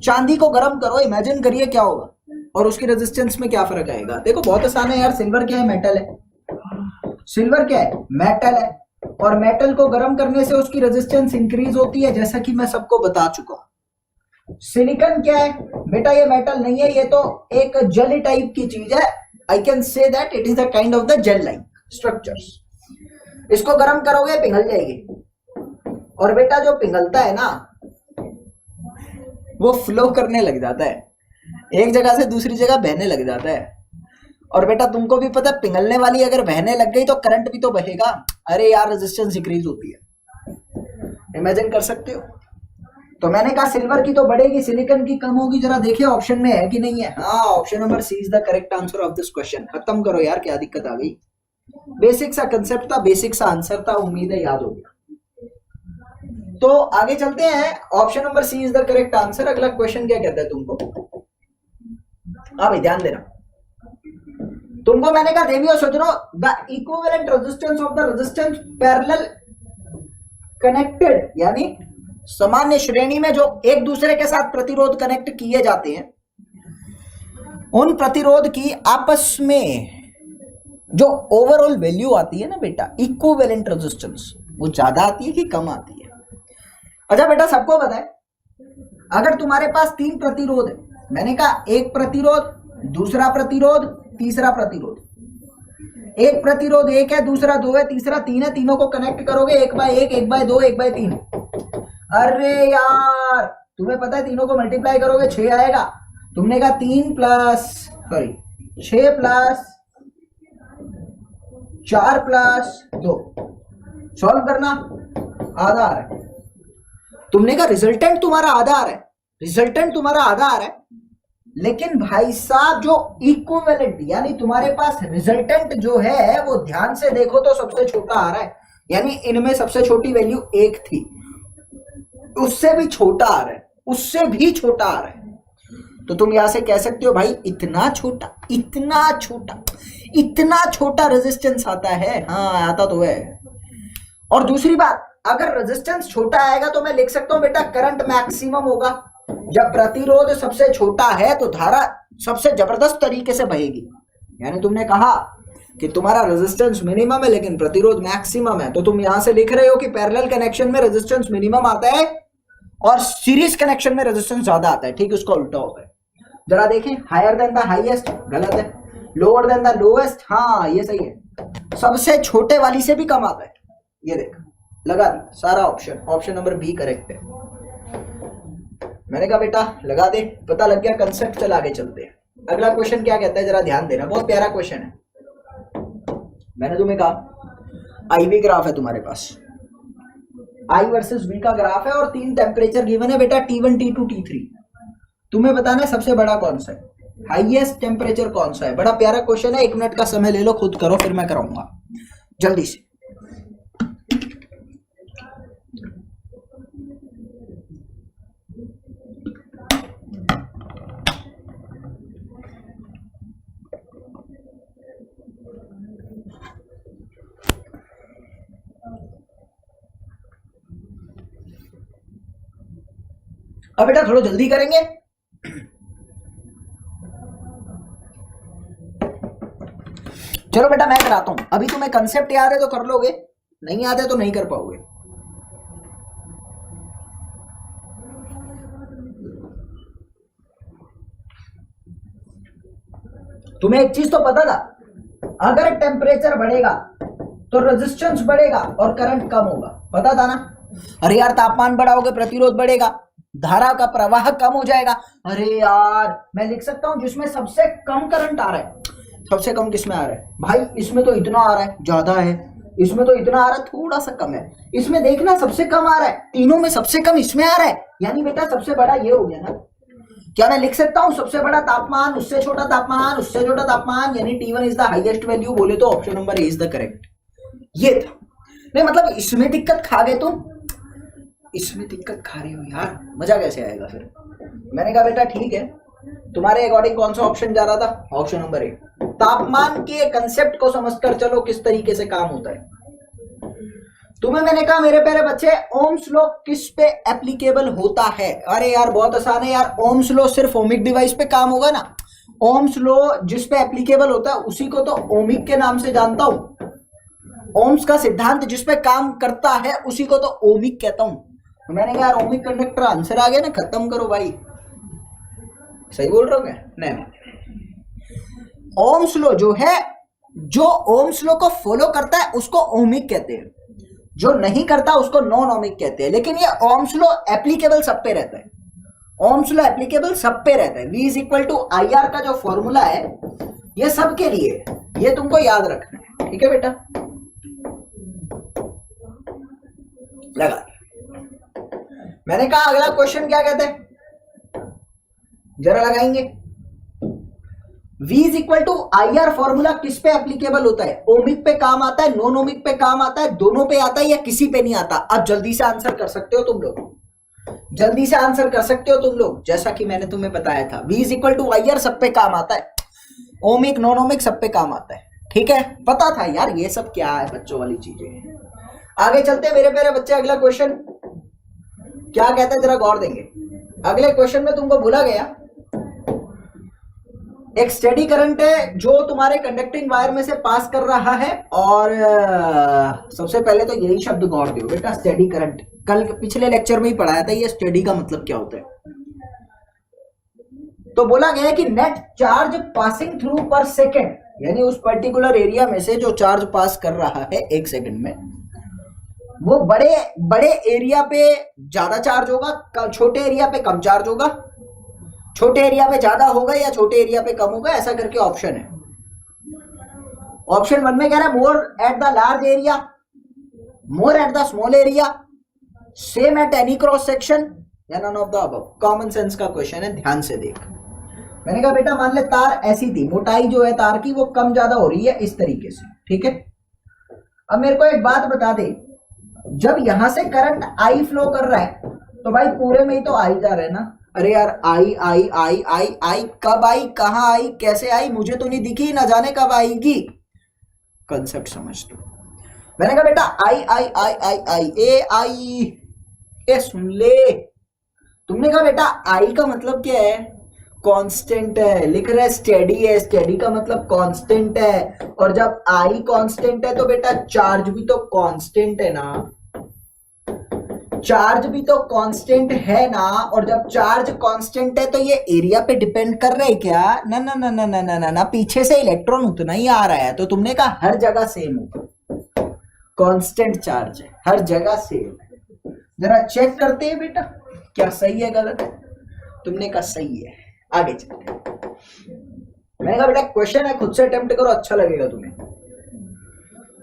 चांदी को गर्म करो, इमेजिन करिए क्या होगा और उसकी रेजिस्टेंस में क्या फर्क आएगा। देखो बहुत आसान है यार, सिल्वर क्या है? मेटल है। सिल्वर क्या है? मेटल है। और मेटल को गर्म करने से उसकी रेजिस्टेंस इंक्रीज होती है, जैसा कि मैं सबको बता चुका हूं। सिलिकन क्या है बेटा? ये मेटल नहीं है, ये तो एक जेली टाइप की चीज है। I can say that it is the kind of the gel like structures. इसको गर्म करोगे पिघल जाएगी, और बेटा जो पिघलता है ना वो फ्लो करने लग जाता है, एक जगह से दूसरी जगह बहने लग जाता है। और बेटा तुमको भी पता है पिघलने वाली अगर बहने लग गई तो करंट भी तो बहेगा। अरे यार रेजिस्टेंस इंक्रीज होती है, इमेजिन कर सकते हो। तो मैंने कहा सिल्वर की तो बढ़ेगी, सिलिकन की कम होगी। जरा देखिए ऑप्शन में है कि नहीं है। हाँ, option number C is the correct answer of this question. खत्म करो यार, क्या दिक्कत आ गई? बेसिक सा कंसेप्ट था, बेसिक सा आंसर था, उम्मीद है याद हो गया। तो आगे चलते हैं। Option number C is the correct answer. अगला क्वेश्चन क्या कहता है तुमको? भाई ध्यान देना, तुमको मैंने कहा देवियों सोच रहा the equivalent resistance of the resistance parallel connected, यानी सामान्य श्रेणी में जो एक दूसरे के साथ प्रतिरोध कनेक्ट किए जाते हैं, उन प्रतिरोध की आपस में जो ओवरऑल वैल्यू आती है ना बेटा, इक्विवेलेंट रेजिस्टेंस, वो ज्यादा आती है कि कम आती है? अच्छा बेटा सबको पता है, अगर तुम्हारे पास 3 प्रतिरोध है, मैंने कहा एक प्रतिरोध, दूसरा प्रतिरोध, तीसरा प्रतिरोध। एक प्रतिरोध 1 है, दूसरा 2 है, तीसरा 3 है, तीनों को कनेक्ट करोगे 1/1, 1/2, 1/3। अरे यार तुम्हें पता है तीनों को मल्टीप्लाई करोगे 6 आएगा। तुमने कहा 6 प्लस 4 प्लस 2, सॉल्व करना, आधा आ रहा है। तुमने कहा रिजल्टेंट तुम्हारा आधा आ रहा है, रिजल्टेंट तुम्हारा आधा आ रहा है, लेकिन भाई साहब जो इक्विवेलेंट यानी तुम्हारे पास रिजल्टेंट जो है वो ध्यान से देखो तो सबसे छोटा आ रहा है। यानी इनमें सबसे छोटी वैल्यू 1 थी, उससे भी छोटा आ रहा है, उससे भी छोटा आ रहा है। तो तुम यहां से कह सकते हो भाई इतना छोटा, इतना छोटा, इतना छोटा रेजिस्टेंस आता है। हाँ आता तो है। और दूसरी बात, अगर रेजिस्टेंस छोटा आएगा तो मैं लिख सकता हूं बेटा करंट मैक्सिमम होगा। जब प्रतिरोध सबसे छोटा है तो धारा सबसे जबरदस्त तरीके से बहेगी। यानी तुमने कहा कि तुम्हारा रेजिस्टेंस मिनिमम है लेकिन प्रतिरोध मैक्सिमम है, तो तुम यहां से लिख रहे हो कि पैरेलल कनेक्शन में रेजिस्टेंस मिनिमम आता है और सीरीज कनेक्शन में रेजिस्टेंस ज्यादा आता है। ठीक, उसका उल्टा होता है। जरा देखें, हायर देन द हाईएस्ट गलत है, लोअर देन द लोएस्ट, हाँ ये सही है, सबसे छोटे वाली से भी कम आता है। ये देख, लगा दी सारा option, option number B correct है। मैंने कहा बेटा लगा दे, पता लग गया कंसेप्ट। चल आगे चलते हैं। अगला क्वेश्चन क्या कहता है, जरा ध्यान देना, बहुत प्यारा क्वेश्चन है। मैंने तुम्हें कहा IV ग्राफ है तुम्हारे पास, I वर्सेस V का ग्राफ है और 3 टेम्परेचर गिवन है बेटा, T1, T2, T3। तुम्हें बताना है सबसे बड़ा कौन सा है, हाईएस्ट टेम्परेचर कौन सा है। बड़ा प्यारा क्वेश्चन है, 1 मिनट का समय ले लो, खुद करो, फिर मैं कराऊंगा जल्दी से। अब बेटा थोड़ा जल्दी करेंगे। चलो बेटा मैं कराता हूं, अभी तुम्हें कंसेप्ट याद है तो कर लोगे, नहीं याद है तो नहीं कर पाओगे। तुम्हें एक चीज तो पता था, अगर टेम्परेचर बढ़ेगा तो रेजिस्टेंस बढ़ेगा और करंट कम होगा, पता था ना। अरे यार तापमान बढ़ाओगे प्रतिरोध बढ़ेगा, धारा का प्रवाह कम हो जाएगा। अरे यार मैं लिख सकता हूं जिसमें सबसे कम करंट आ रहा है, सबसे कम किसमें आ रहा है भाई, इसमें तो इतना आ रहा है ज्यादा है, इसमें तो इतना आ रहा है थोड़ा सा कम है, इसमें देखना सबसे कम आ रहा है, तीनों में सबसे कम इसमें आ रहा है, यानी बेटा सबसे बड़ा ये हो गया ना। क्या मैं लिख सकता हूं सबसे बड़ा तापमान, उससे छोटा तापमान, उससे छोटा तापमान, यानी T1 is the highest value, बोले तो option number A is the correct. ये था नहीं, मतलब इसमें दिक्कत खा गए तुम, इसमें दिक्कत खा रहे हो यार, मजा कैसे आएगा फिर। मैंने कहा बेटा ठीक है, तुम्हारे अकॉर्डिंग कौन सा ऑप्शन जा रहा था, ऑप्शन नंबर ए। तापमान के कंसेप्ट को समझकर चलो किस तरीके से काम होता है। तुम्हें मैंने कहा मेरे प्यारे बच्चे, ओम्स लॉ किस पे एप्लीकेबल होता है। अरे यार बहुत आसान है यार, ओम्स लॉ सिर्फ ओमिक डिवाइस पे काम होगा ना। ओम्स लॉ जिस पे एप्लीकेबल होता है उसी को तो ओमिक के नाम से जानता हूं। ओम्स का सिद्धांत जिस पे काम करता है उसी को तो ओमिक कहता हूं। तो मैंने कहा यार ओमिक कंडक्टर आंसर आ गया ना, खत्म करो भाई। सही बोल रहा हूं क्या? नहीं, ओम्स लॉ जो है, जो ओम्स लॉ को फॉलो करता है उसको ओमिक कहते हैं, जो नहीं करता उसको नॉन ओमिक कहते हैं। लेकिन ये ओम्स लॉ एप्लीकेबल सब पे रहता है, ओम्स लॉ एप्लीकेबल सब पे रहता है। V = IR का जो फॉर्मूला है ये सब के लिए, ये तुमको याद रखना है, ठीक है बेटा। लगा, मैंने कहा अगला क्वेश्चन क्या कहते हैं, जरा लगाएंगे। V = IR फॉर्मूला किस पे एप्लीकेबल होता है, ओमिक पे काम आता है, नॉन ओमिक पे काम आता है, दोनों पे आता है या किसी पे नहीं आता। अब जल्दी से आंसर कर सकते हो तुम लोग, जल्दी से आंसर कर सकते हो तुम लोग, जैसा कि मैंने तुम्हें बताया था। V = IR सब पे काम आता है, ओमिक नॉन ओमिक सब पे काम आता है, ठीक है। पता था यार ये सब क्या है, बच्चों वाली चीजें। आगे चलते हैं मेरे प्यारे बच्चे, अगला क्वेश्चन क्या कहते हैं जरा गौर देंगे। अगले क्वेश्चन में तुमको भूला गया, एक स्टेडी करंट है जो तुम्हारे कंडक्टिंग वायर में से पास कर रहा है, और सबसे पहले तो यही शब्द गौर दो बेटा, स्टेडी करंट। कल पिछले लेक्चर में ही पढ़ाया था ये स्टेडी का मतलब क्या होता है। तो बोला गया है कि नेट चार्ज पासिंग थ्रू पर सेकेंड, यानी उस पर्टिकुलर एरिया में से जो चार्ज पास कर रहा है एक सेकंड में, वो बड़े बड़े एरिया पे ज्यादा चार्ज होगा, छोटे एरिया पे कम चार्ज होगा, छोटे एरिया पे ज्यादा होगा या छोटे एरिया पे कम होगा, ऐसा करके ऑप्शन है। ऑप्शन 1 में कह रहा है more at the large area, more at the small area, same at any cross section, या none of the above. Common sense का क्वेश्चन है, ध्यान से देख। मैंने कहा बेटा मान ले तार ऐसी थी, मोटाई जो है तार की वो कम ज्यादा हो रही है इस तरीके से, ठीक है। अब मेरे को एक बात बता दे, जब यहां से करंट आई फ्लो कर रहा है तो भाई पूरे में ही तो आई जा रहा है ना। अरे यार आई आई आई आई आई, कब आई, कहां आई, कैसे आई, मुझे तो नहीं दिखी, ना जाने कब आएगी। कंसेप्ट समझ दो। मैंने कहा बेटा आई आई आई आई आई ए आई, ए सुन ले। तुमने कहा बेटा आई का मतलब क्या है, कांस्टेंट है, लिख रहा है स्टेडी है, स्टेडी का मतलब कांस्टेंट है, और जब आई कांस्टेंट है तो बेटा चार्ज भी तो कांस्टेंट है ना, चार्ज भी तो कांस्टेंट है ना। और जब चार्ज कांस्टेंट है तो ये एरिया पे डिपेंड कर रहा है क्या, ना ना ना ना ना ना ना ना, पीछे से इलेक्ट्रॉन उतना ही आ रहा है। तो तुमने कहा हर जगह सेम होगा, कांस्टेंट चार्ज है, हर जगह सेम है। जरा चेक करते हैं बेटा क्या सही है गलत है। तुमने कहा सही है, आगे चलते हैं। मैंने कहा बेटा क्वेश्चन है, खुद से अटेम्प्ट करो, अच्छा लगेगा तुम्हें।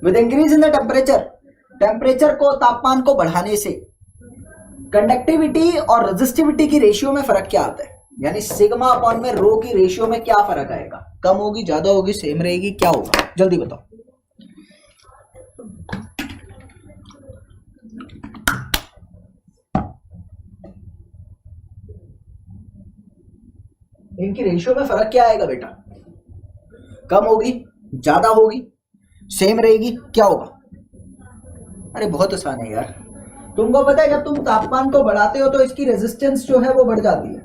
With increase in the temperature, temperature को, तापमान को बढ़ाने से कंडक्टिविटी और रेजिस्टिविटी की रेशियो में फर्क क्या आता है, यानी सिग्मा अपॉन में रो की रेशियो में क्या फर्क आएगा, कम होगी, ज्यादा होगी, सेम रहेगी, क्या होगा, जल्दी बताओ। इनकी रेशियो में फर्क क्या आएगा बेटा, कम होगी, ज्यादा होगी, सेम रहेगी, क्या होगा। अरे बहुत आसान है यार, तुमको पता है जब तुम तापमान को बढ़ाते हो तो इसकी रेजिस्टेंस जो है वो बढ़ जाती है।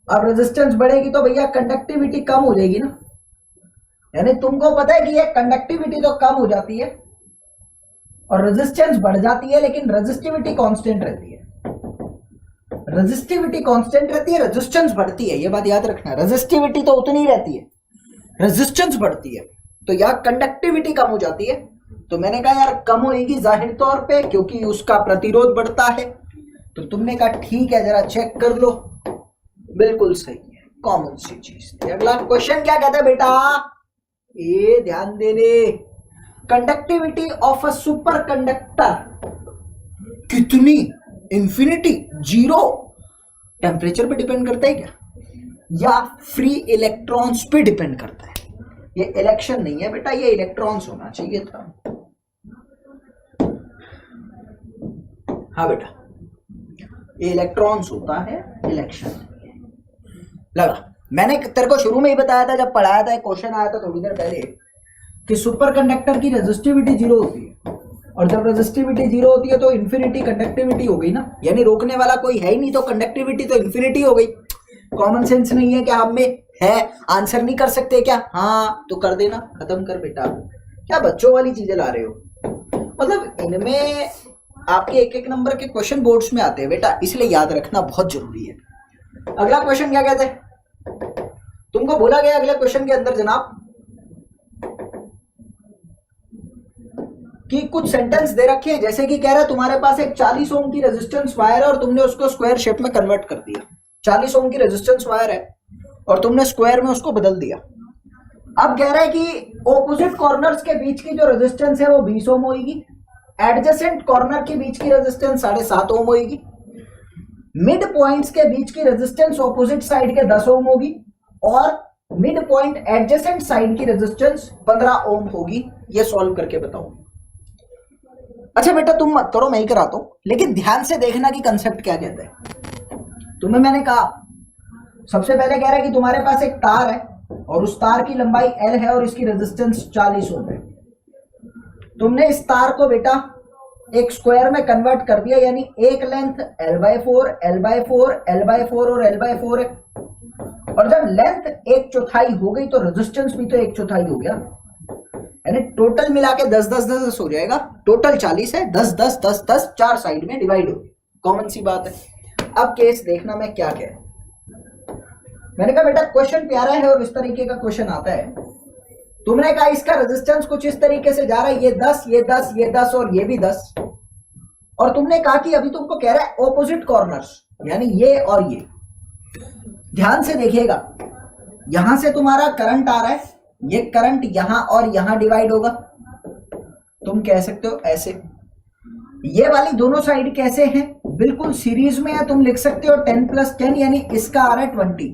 अब रेजिस्टेंस बढ़ेगी तो भैया कंडक्टिविटी कम हो जाएगी ना, यानी तुमको पता है कि ये कंडक्टिविटी तो कम हो जाती है और रेजिस्टेंस बढ़ जाती है, लेकिन रेजिस्टिविटी कांस्टेंट रहती है। रेजिस्टिविटी कांस्टेंट रहती है, रेजिस्टेंस बढ़ती है, ये बात याद रखना। रेजिस्टिविटी तो उतनी रहती है, रेजिस्टेंस बढ़ती है तो यहाँ कंडक्टिविटी कम हो जाती है। तो मैंने कहा यार कम होगी जाहिर तौर पे क्योंकि उसका प्रतिरोध बढ़ता है। तो तुमने कहा ठीक है जरा चेक कर लो, बिल्कुल सही है, कॉमन सी चीज। अगला क्वेश्चन क्या कहता है बेटा, ये ध्यान दे दे, conductivity of a super conductor कितनी, इंफिनिटी, जीरो, टेम्परेचर पे डिपेंड करता है क्या, या फ्री इलेक्ट्रॉन्स पे डिपेंड करता है? ये इलेक्शन नहीं है बेटा, ये इलेक्ट्रॉन्स होना चाहिए था। हाँ बेटा, ये इलेक्ट्रॉन्स होता है, इलेक्शन नहीं है। लगा, मैंने तेरे को शुरू में ही बताया था जब पढ़ाया था, क्वेश्चन आया था थोड़ी देर पहले कि सुपर कंडक्टर की रेजिस्टिविटी जीरो होती है, और जब रेजिस्टिविटी जीरो होती है तो इन्फिनिटी कंडक्टिविटी हो गई ना, यानी रोकने वाला कोई है ही नहीं, तो कंडक्टिविटी तो इन्फिनिटी हो गई। कॉमन सेंस नहीं है क्या हम में? है। आंसर नहीं कर सकते क्या? हाँ, तो कर देना, खत्म कर बेटा। क्या बच्चों वाली चीजें ला रहे हो? मतलब इनमें आपके एक एक नंबर के क्वेश्चन बोर्ड्स में आते हैं बेटा, इसलिए याद रखना बहुत जरूरी है। अगला क्वेश्चन क्या कहते हैं, तुमको बोला गया अगले क्वेश्चन के अंदर जनाब कि कुछ सेंटेंस दे रखे हैं, जैसे कि कह रहा है तुम्हारे पास एक 40 ओम की रेजिस्टेंस वायर है और तुमने उसको स्क्वायर शेप में कन्वर्ट कर दिया। 40 ओम की रेजिस्टेंस वायर है और तुमने स्क्वायर में उसको बदल दिया। अब कह रहा है कि ऑपोजिट कॉर्नर्स के बीच की जो रेजिस्टेंस है वो 20 ओम होगी, एडजेसेंट कॉर्नर के बीच की रेजिस्टेंस 7.5 ओम होगी, मिड पॉइंट्स के बीच की रेजिस्टेंस ऑपोजिट साइड के 10 ओम होगी, और मिड पॉइंट एडजेसेंट साइड की रेजिस्टेंस 15 ओम होगी। ये सॉल्व करके बताओ। अच्छा बेटा तुम मत करो, मैं ही कराता हूं, लेकिन ध्यान से देखना कि कंसेप्ट क्या कहता है। तुम्हें मैंने कहा सबसे पहले कह रहा है कि तुम्हारे पास एक तार है और उस तार की लंबाई L है और इसकी रेजिस्टेंस 40 ओम है। तुमने इस तार को बेटा एक स्क्वायर में कन्वर्ट कर दिया, यानी एक लेंथ L/4, L/4, L/4 और L/4 है, और जब लेंथ 1/4 हो गई तो रेजिस्टेंस भी तो 1/4 हो गया, यानी टोटल मिला के 10 10 10 हो जाएगा। टोटल 40 है, 10 10 10 10 चार साइड में डिवाइड हो, कॉमन सी बात है। अब केस देखना मैं क्या कह, मैंने कहा बेटा क्वेश्चन प्यारा है और इस तरीके का क्वेश्चन आता है। तुमने कहा इसका रेजिस्टेंस कुछ इस तरीके से जा रहा है, ये 10 ये 10 ये 10 और ये भी 10, और तुमने कहा कि अभी तुमको कह रहा है ऑपोजिट कॉर्नर्स, यानी ये और ये। ध्यान से देखिएगा, यहां से तुम्हारा करंट आ रहा है, ये करंट यहां और यहां डिवाइड होगा। तुम कह सकते हो ऐसे, ये वाली दोनों साइड कैसे हैं, बिल्कुल सीरीज में है। तुम लिख सकते हो 10 + 10, यानी इसका आ रहा है 20।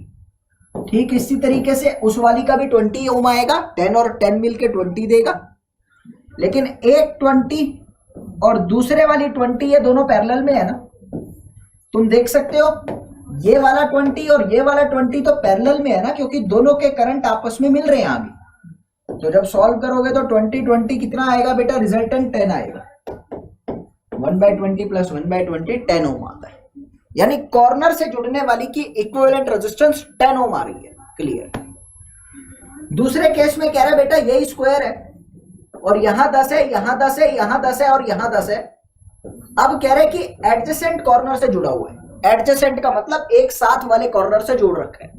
ठीक इसी तरीके से उस वाली का भी 20 ओम आएगा, 10 और 10 मिलके 20 देगा। लेकिन एक 20 और दूसरे वाली 20, ये दोनों पैरेलल में है ना, तुम देख सकते हो ये वाला 20 और ये वाला 20 तो पैरेलल में है ना, क्योंकि दोनों के करंट आपस में मिल रहे हैं आगे। तो जब सॉल्व करोगे तो 20 20 कितना आएगा बेटा, रिजल्टेंट 10 आएगा। 1/20 + 1/20 10 ओम आता है, यानी कॉर्नर से जुड़ने वाली की इक्विवेलेंट रेजिस्टेंस 10 ओम आ रही है। क्लियर। दूसरे केस में कह रहा है बेटा यही स्क्वायर है और यहां 10 है, यहां 10 है, यहां 10 है और यहां 10 है। अब कह रहे हैं कि एडजेसेंट कॉर्नर से जुड़ा हुआ है। एडजेसेंट का मतलब एक साथ वाले कॉर्नर से जोड़ रखा है।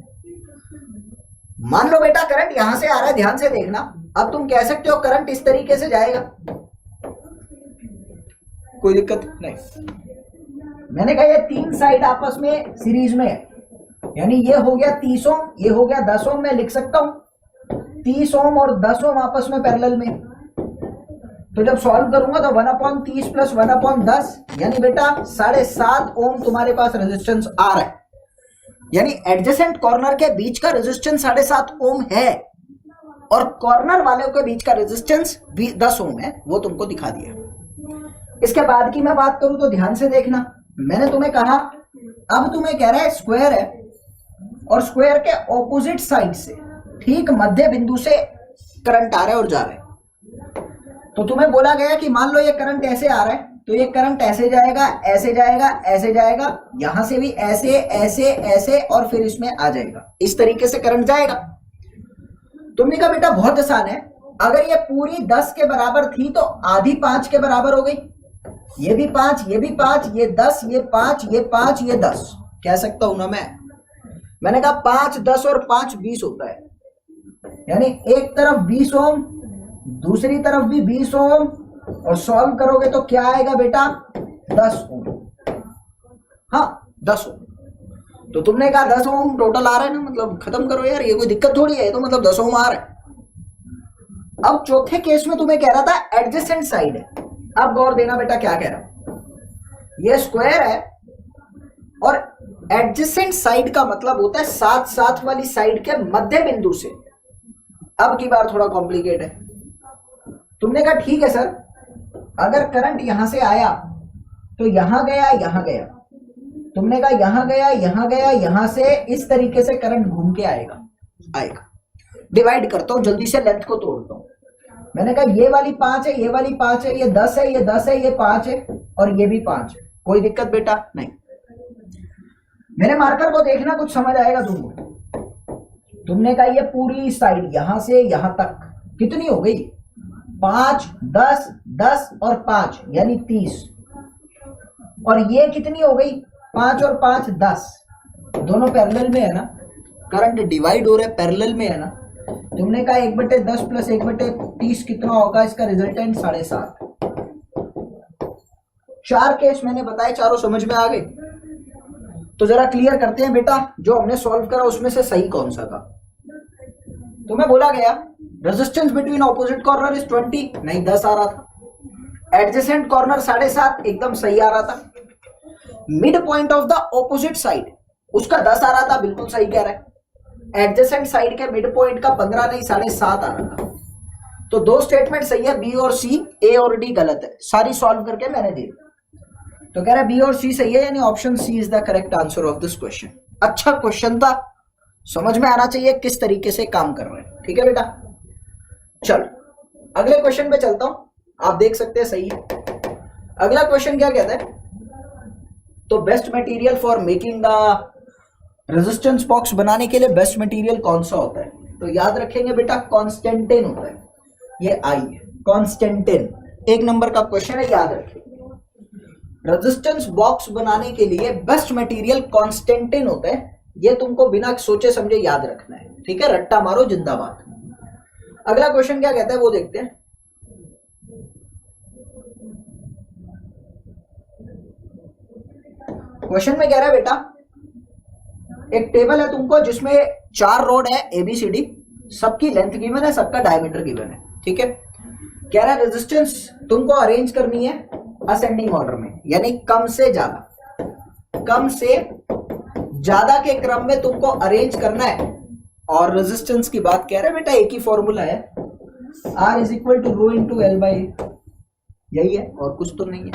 मान लो बेटा करंट यहां से आ रहा है, ध्यान से देखना। अब तुम कह सकते हो करंट इस तरीके से जाएगा, कोई दिक्कत नहीं। मैंने कहा ये तीन साइड आपस में सीरीज में है, यानी ये हो गया 30 ओम, ये हो गया 10 ओम। मैं लिख सकता हूं 30 ओम और 10 ओम आपस में पैरेलल में। तो जब सॉल्व करूंगा तो 1/30 + 1/10, यानी बेटा 7.5 ओम तुम्हारे पास रेजिस्टेंस आ रहा है। यानी एडजेसेंट कॉर्नर के बीच का रेजिस्टेंस 7.5 ओम है और कॉर्नर वाले के बीच का रेजिस्टेंस भी 10 ओम है, वो तुमको दिखा दिया। इसके बाद की मैं बात करूं तो ध्यान से देखना, मैंने तुम्हें कहा अब तुम्हें कह रहा है स्क्वायर है और स्क्वायर के ऑपोजिट साइड से ठीक मध्य बिंदु से करंट आ रहा है और जा रहा है। तो तुम्हें बोला गया कि मान लो ये करंट ऐसे आ रहा है, तो ये करंट ऐसे जाएगा, ऐसे जाएगा, ऐसे जाएगा, यहां से भी ऐसे ऐसे ऐसे और फिर इसमें आ जाएगा। इस तरीके से करंट जाएगा। तुमने कहा बेटा बहुत आसान है, अगर ये पूरी 10 के बराबर थी तो आधी 5 के बराबर हो गई। ये भी 5, ये भी 5, ये 10, ये 5, ये 5, ये 10 कह सकता हूं ना मैंने कहा 5 10 और 5 20 होता है। यानी एक तरफ 20 ओम, दूसरी तरफ भी 20 ओम, और सॉल्व करोगे तो क्या आएगा बेटा? 10 ओम। हाँ 10 ओम। तो तुमने कहा 10 ओम टोटल आ रहा है ना, मतलब खत्म करो यार, ये कोई दिक्कत थोड़ी है, तो मतलब 10 ओम आ रहा है। अब चौथे केस में तुम्हें कह रहा था एडजेसेंट साइड है। अब गौर देना बेटा क्या कह रहा हूं, ये स्क्वायर है और एडजेसेंट साइड का मतलब होता है साथ साथ वाली साइड के मध्य बिंदु से। अब की बार थोड़ा कॉम्प्लिकेट है। तुमने कहा ठीक है सर, अगर करंट यहां से आया तो यहां गया यहां गया, तुमने कहा यहां गया यहां गया, यहां से इस तरीके से करंट घूम के आएगा। डिवाइड करता हूं, जल्दी से लेंथ को तोड़ता हूं। मैंने कहा ये वाली 5 है, ये वाली 5 है, ये 10 है, ये 10 है, ये 5 है और ये भी 5 है। कोई दिक्कत बेटा नहीं। मेरे मार्कर को देखना, कुछ समझ आएगा तुमको। तुमने कहा ये पूरी साइड यहां से यहां तक कितनी हो गई? 5, 10, 10 और 5 यानी 30। और ये कितनी हो गई? 5 और 5 10। दोनों पैरेलल में है ना, करंट डिवाइड हो रहा है, पैरेलल में है ना। तुमने कहा 1/10 प्लस 1/30 कितना होगा? इसका रिजल्टेंट 7.5। 4 केस मैंने बताए, चारों समझ में आ गए? तो जरा क्लियर करते हैं बेटा, जो हमने सॉल्व करा उसमें से सही कौन सा था। तुम्हें बोला गया resistance between opposite corner is 20, नहीं 10 आ रहा था। एडजेसेंट कॉर्नर 7.5, एकदम सही आ रहा था। Mid point of the opposite side, उसका 10 आ रहा था, बिल्कुल सही कह रहा है। एडजेसेंट साइड के मिड पॉइंट का 15 नहीं 7.5 आ रहा था। तो दो स्टेटमेंट सही है, बी और सी। ए और डी गलत है। सारी सॉल्व करके मैंने दी। तो कह रहा है बी और सी सही है, यानी option C is the correct answer of this question. अच्छा क्वेश्चन था, समझ में आना चाहिए किस तरीके से काम कर रहे हैं। ठीक है बेटा, चलो अगले क्वेश्चन पे चलता हूं। आप देख सकते हैं सही है। अगला क्वेश्चन क्या कहता है? तो best material for making the resistance box बनाने के लिए बेस्ट मटेरियल कौन सा होता है? तो याद रखेंगे बेटा, कॉन्स्टेंटिन होता है। ये आई है कॉन्स्टेंटिन, 1 नंबर का क्वेश्चन है, याद रखिए। रेजिस्टेंस बॉक्स बनाने के लिए बेस्ट मटेरियल कॉन्स्टेंटिन होता है। ये तुमको बिना सोचे समझे याद रखना है। ठीक है, रट्टा मारो जिंदाबाद। अगला क्वेश्चन क्या कहता है वो देखते हैं। क्वेश्चन में कह रहा है बेटा, एक टेबल है तुमको जिसमें 4 रोड है ABCD, सबकी लेंथ गिवन है, सबका डायमीटर गिवन है। ठीक है, कह रहा है रेजिस्टेंस तुमको अरेंज करनी है असेंडिंग ऑर्डर में, यानी कम से ज्यादा के क्रम में तुमको अरेंज करना है। और रेजिस्टेंस की बात कह रहे हैं बेटा, एक ही फॉर्मूला है, R is equal to rho into L by, यही है और कुछ तो नहीं है।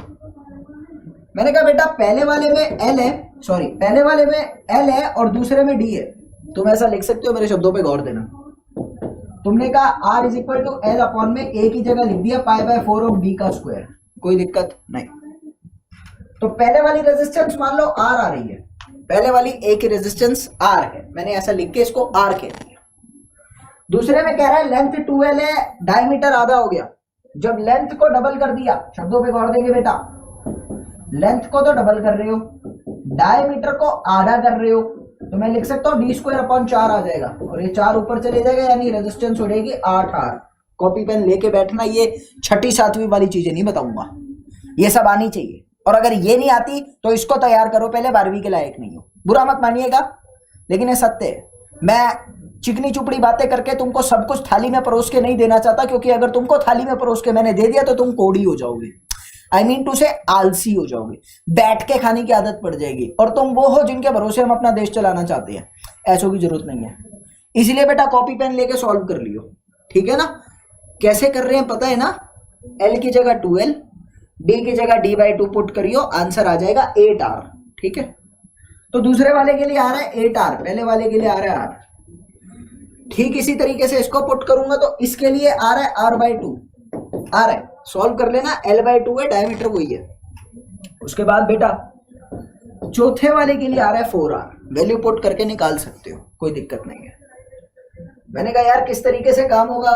मैंने कहा बेटा पहले वाले में L है, सॉरी पहले वाले में L है और दूसरे में D है। तुम ऐसा लिख सकते हो, मेरे शब्दों पे गौर देना। तुमने कहा R is equal to L upon में A की जगह लिख दिया π/4 ऑफ D का स्क्वायर, कोई दिक्कत नहीं। तो पहले वाली रेजिस्टेंस मान लो R आ रही है, पहले वाली A की रेजिस्टेंस R है, मैंने ऐसा लिख के इसको R कह दिया। दूसरे में कह रहा है लेंथ 2L है, डायमीटर आधा हो गया। जब लेंथ को डबल कर दिया, शब्दों पे गौर देंगे बेटा, लेंथ को तो डबल कर रहे हो, डायमीटर को आधा कर रहे हो, तो मैं लिख सकता हूँ D² अपॉन 4 आ जाएगा और ये 4 ऊपर चले जाएगा, यानी रेजिस्टेंस हो जाएगी 8R। कॉपी पेन लेके बैठना, ये 6ठी 7वीं वाली चीजें नहीं बताऊंगा, ये सब आनी चाहिए। और अगर ये नहीं आती तो इसको तैयार करो, पहले 12वीं के लायक नहीं हो। बुरा मत मानिएगा, लेकिन ये सत्य है। मैं चिकनी चुपड़ी बातें करके तुमको सब कुछ थाली में परोस के नहीं देना चाहता, क्योंकि अगर तुमको थाली में परोस के मैंने दे दिया तो तुम कोड़ी हो जाओगे, I mean टू से आलसी हो जाओगे, बैठ के खाने की आदत पड़ जाएगी, और तुम वो हो जिनके भरोसे हम अपना देश चलाना चाहते हैं। ऐसों की जरूरत नहीं है। इसलिए बेटा कॉपी पेन लेके सॉल्व कर लियो, ठीक है ना। कैसे कर रहे हैं पता है ना, L की जगह 2L, D की जगह D/2 पुट करियो, आंसर आ जाएगा 8R। ठीक है, तो दूसरे वाले के लिए आ रहा है 8R, पहले वाले के लिए आ रहा है R। ठीक इसी तरीके से इसको पुट करूंगा तो इसके लिए आ रहा है R/2 आ रहा है, सॉल्व कर लेना। L/2 है, डायमीटर वही है। उसके बाद बेटा चौथे वाले के लिए आ रहा है 4R, वैल्यू पुट करके निकाल सकते हो, कोई दिक्कत नहीं है। मैंने कहा यार किस तरीके से काम होगा,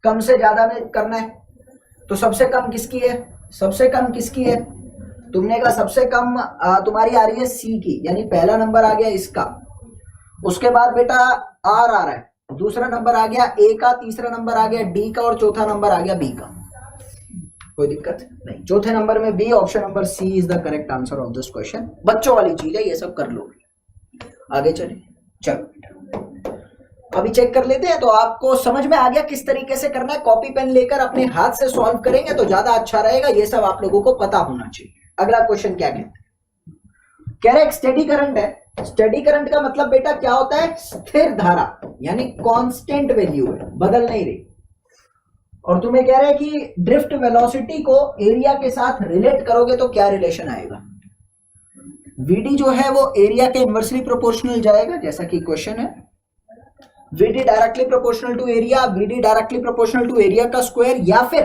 कम से ज्यादा में करना है, तो सबसे कम किसकी है, सबसे कम किसकी है, तुमने कहा सबसे कम तुम्हारी आ रही है C की, यानी पहला नंबर आ गया इसका। उसके बाद बेटा R आ रहा है, दूसरा नंबर आ गया ए का, तीसरा नंबर आ गया डी का और चौथा नंबर आ गया बी का। कोई दिक्कत नहीं, चौथे नंबर में B, option number C is the correct answer of this question. बच्चों वाली चीज है, ये सब कर लोगे। आगे चले, चलो अभी चेक कर लेते हैं। तो आपको समझ में आ गया किस तरीके से करना है। कॉपी पेन लेकर अपने हाथ से सॉल्व करेंगे तो ज्यादा अच्छा रहेगा, ये सब आप लोगों को पता होना चाहिए। अगला क्वेश्चन क्या कहते हैं, कह रहे एक स्टेडी करंट है। स्टेडी करंट का मतलब बेटा क्या होता है, स्थिर धारा, यानी कांस्टेंट वैल्यू है, बदल नहीं रही। और तुम्हें कह रहे हैं कि ड्रिफ्ट वेलोसिटी को एरिया के साथ रिलेट करोगे तो क्या रिलेशन आएगा। वीडी जो है वो एरिया के इनवर्सली प्रोपोर्शनल जाएगा, जैसा कि क्वेश्चन है। V D directly proportional to area, V D directly proportional to area का स्क्वायर, या फिर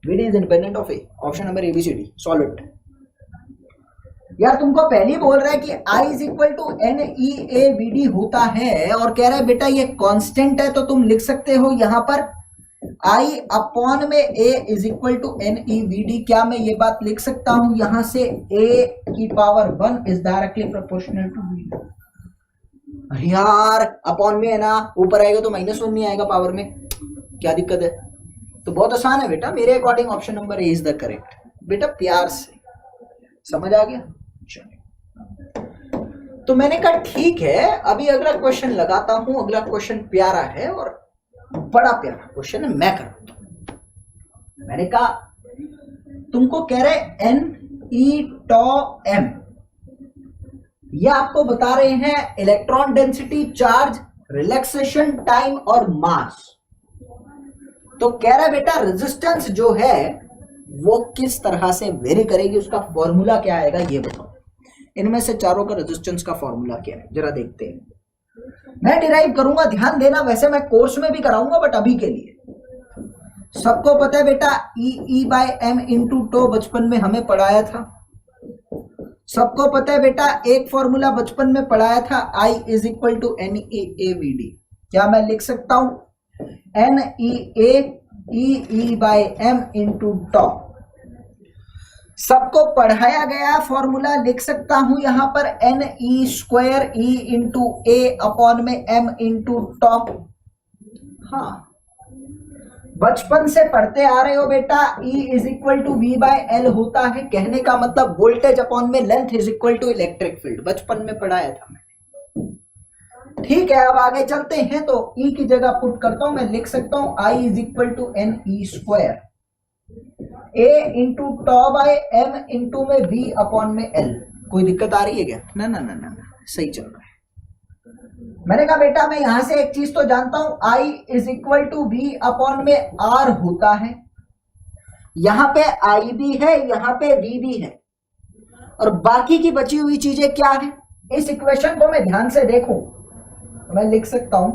V D is independent of A. Option number A B C D, solve it. यार तुमको पहले बोल रहा है कि I is equal to N E A V D होता है, और कह रहा है बेटा ये कांस्टेंट है, तो तुम लिख सकते हो यहां पर I अपॉन में A is equal to N E V D. क्या मैं ये बात लिख सकता हूं यहां से A की power 1 is directly proportional to V। अरे यार अपॉन में है ना, ऊपर आएगा तो -1 नहीं आएगा पावर में, क्या दिक्कत है। तो बहुत आसान है बेटा, मेरे according option number A is the correct. बेटा प्यार से समझ आ गया। तो मैंने कहा ठीक है, अभी अगला क्वेश्चन लगाता हूं। अगला क्वेश्चन प्यारा है और बड़ा प्यारा क्वेश्चन है, मैं करता हूं। मैंने कहा तुमको कह रहे एन ई टॉ एम, ये आपको बता रहे हैं electron density, charge, relaxation time और मास। तो कह रहा है बेटा रेजिस्टेंस जो है वो किस तरह से वेरी करेगी, उसका फॉर्मूला क्या आएगा ये बताओ। इनमें से चारों का रेजिस्टेंस का फॉर्मूला क्या है जरा देखते हैं। मैं डिराइव करूंगा, ध्यान देना, वैसे मैं कोर्स में भी कराऊंगा बट अभी के लिए सबको पता है बेटा E by M into tau बचपन में हमें पढ़ाया था। सबको पता है बेटा एक फॉर्मूला बचपन में पढ़ाया था, I is equal to N E A V D. क्या मैं लिख सकता हूं N E by M into tau. सबको पढ़ाया गया फॉर्मूला लिख सकता हूं यहां पर N E square E into A upon में एम इंटू टॉ। हाँ बचपन से पढ़ते आ रहे हो बेटा, E is equal to V by L होता है। कहने का मतलब वोल्टेज अपॉन में length is equal to electric field, बचपन में पढ़ाया था मैंने। ठीक है अब आगे चलते हैं। तो E की जगह पुट करता हूं, मैं लिख सकता हूं I is equal to N E square A into tau by M into में V अपॉन में L। कोई दिक्कत आ रही है क्या? ना ना ना ना, सही चल रहा है। मैंने कहा बेटा मैं यहां से एक चीज तो जानता हूं, I is equal to V upon में R होता है। यहां पे I भी है, यहां पे V भी है, और बाकी की बची हुई चीजें क्या है। इस इक्वेशन को मैं ध्यान से देखूं तो मैं लिख सकता हूं,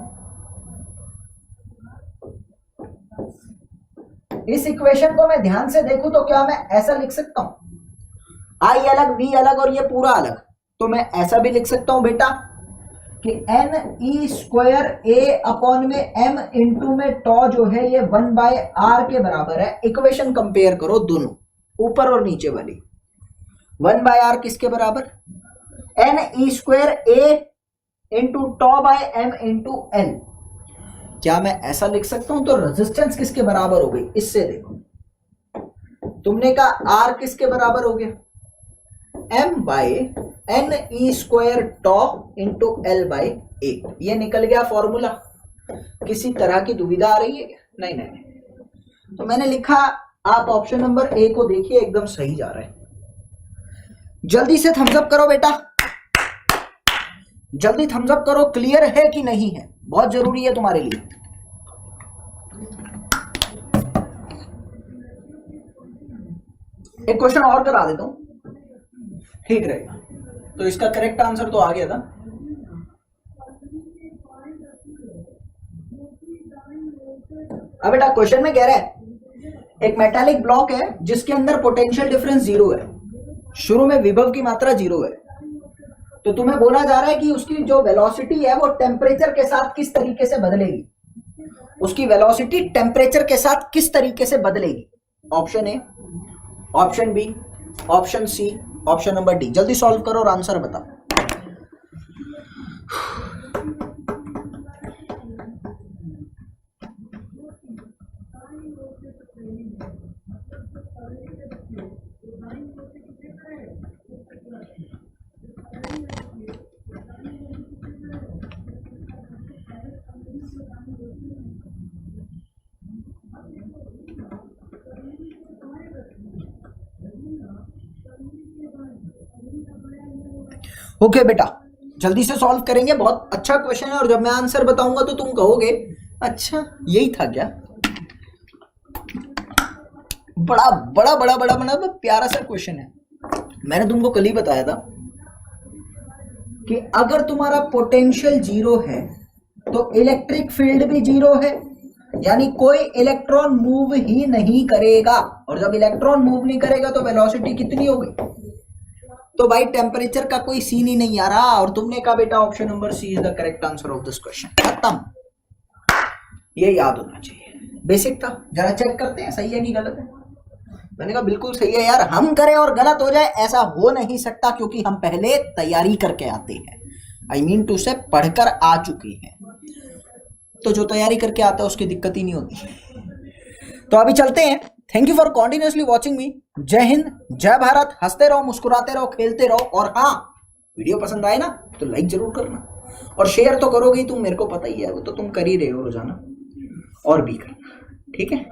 इस इक्वेशन को मैं ध्यान से देखूं तो क्या मैं ऐसा लिख सकता हूं I अलग V अलग और ये पूरा अलग। तो मैं ऐसा भी लिख सकता हूं बेटा कि एन ई स्क्वायर ए अपॉन में एम इंटू में टॉ जो है ये 1 बाय आर के बराबर है। इक्वेशन कंपेयर करो दोनों, ऊपर और नीचे वाली। 1 बाय आर किसके बराबर, N E square A into tau by M into L. क्या मैं ऐसा लिख सकता हूं। तो रेजिस्टेंस किसके बराबर हो गई, इससे देखो। तुमने कहा आर किसके बराबर हो गया, M by N E square tau into L by A. ये निकल गया फॉर्मूला। किसी तरह की दुविधा आ रही है क्या? नहीं नहीं। तो मैंने लिखा, आप ऑप्शन नंबर ए को देखिए, एकदम सही जा रहा है। जल्दी से थम्स अप करो बेटा, जल्दी थम्स अप करो। क्लियर है कि नहीं है, बहुत जरूरी है तुम्हारे लिए। एक क्वेश्चन और करा देता हूं, ठीक रहेगा। तो इसका करेक्ट आंसर तो आ गया था। अब बेटा क्वेश्चन में कह रहा है एक मेटालिक ब्लॉक है जिसके अंदर पोटेंशियल डिफरेंस 0 है, शुरू में विभव की मात्रा 0 है। तो तुम्हें बोला जा रहा है कि उसकी जो वेलोसिटी है वो टेम्परेचर के साथ किस तरीके से बदलेगी। उसकी वेलोसिटी टेम्परेचर के साथ किस तरीके से बदलेगी। Option A, option B, option C, option number D. जल्दी सॉल्व करो और आंसर बताओ। ओके बेटा, जल्दी से सॉल्व करेंगे, बहुत अच्छा क्वेश्चन है और जब मैं आंसर बताऊंगा तो तुम कहोगे अच्छा यही था क्या। बड़ा बड़ा बड़ा बड़ा बड़ा प्यारा सा क्वेश्चन है। मैंने तुमको कल ही बताया था कि अगर तुम्हारा पोटेंशियल जीरो है तो इलेक्ट्रिक फील्ड भी जीरो है, यानी कोई इलेक्ट्रॉन मूव ही नहीं करेगा, और जब इलेक्ट्रॉन मूव नहीं करेगा तो वेलोसिटी कितनी होगी। तो भाई टेम्परेचर का कोई सीन ही नहीं आ रहा, और तुमने कहा बेटा option number C is the correct answer of this question. खत्म, ये याद होना चाहिए, बेसिक था। जरा चेक करते हैं सही है कि गलत है। मैंने कहा बिल्कुल सही है यार, हम करें और गलत हो जाए ऐसा हो नहीं सकता, क्योंकि हम पहले तैयारी करके आते हैं, आई मीन टू से पढ़कर आ चुके हैं, तो जो तैयारी करके आता है उसकी दिक्कत ही नहीं होती। तो अभी चलते हैं। Thank you for continuously watching मी। जय हिंद, जय भारत। हंसते रहो, मुस्कुराते रहो, खेलते रहो, और हाँ वीडियो पसंद आए ना तो लाइक जरूर करना, और शेयर तो करोगे ही तुम, मेरे को पता ही है, वो तो तुम कर ही रहे हो रोजाना, और भी करना। ठीक है,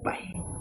बाय।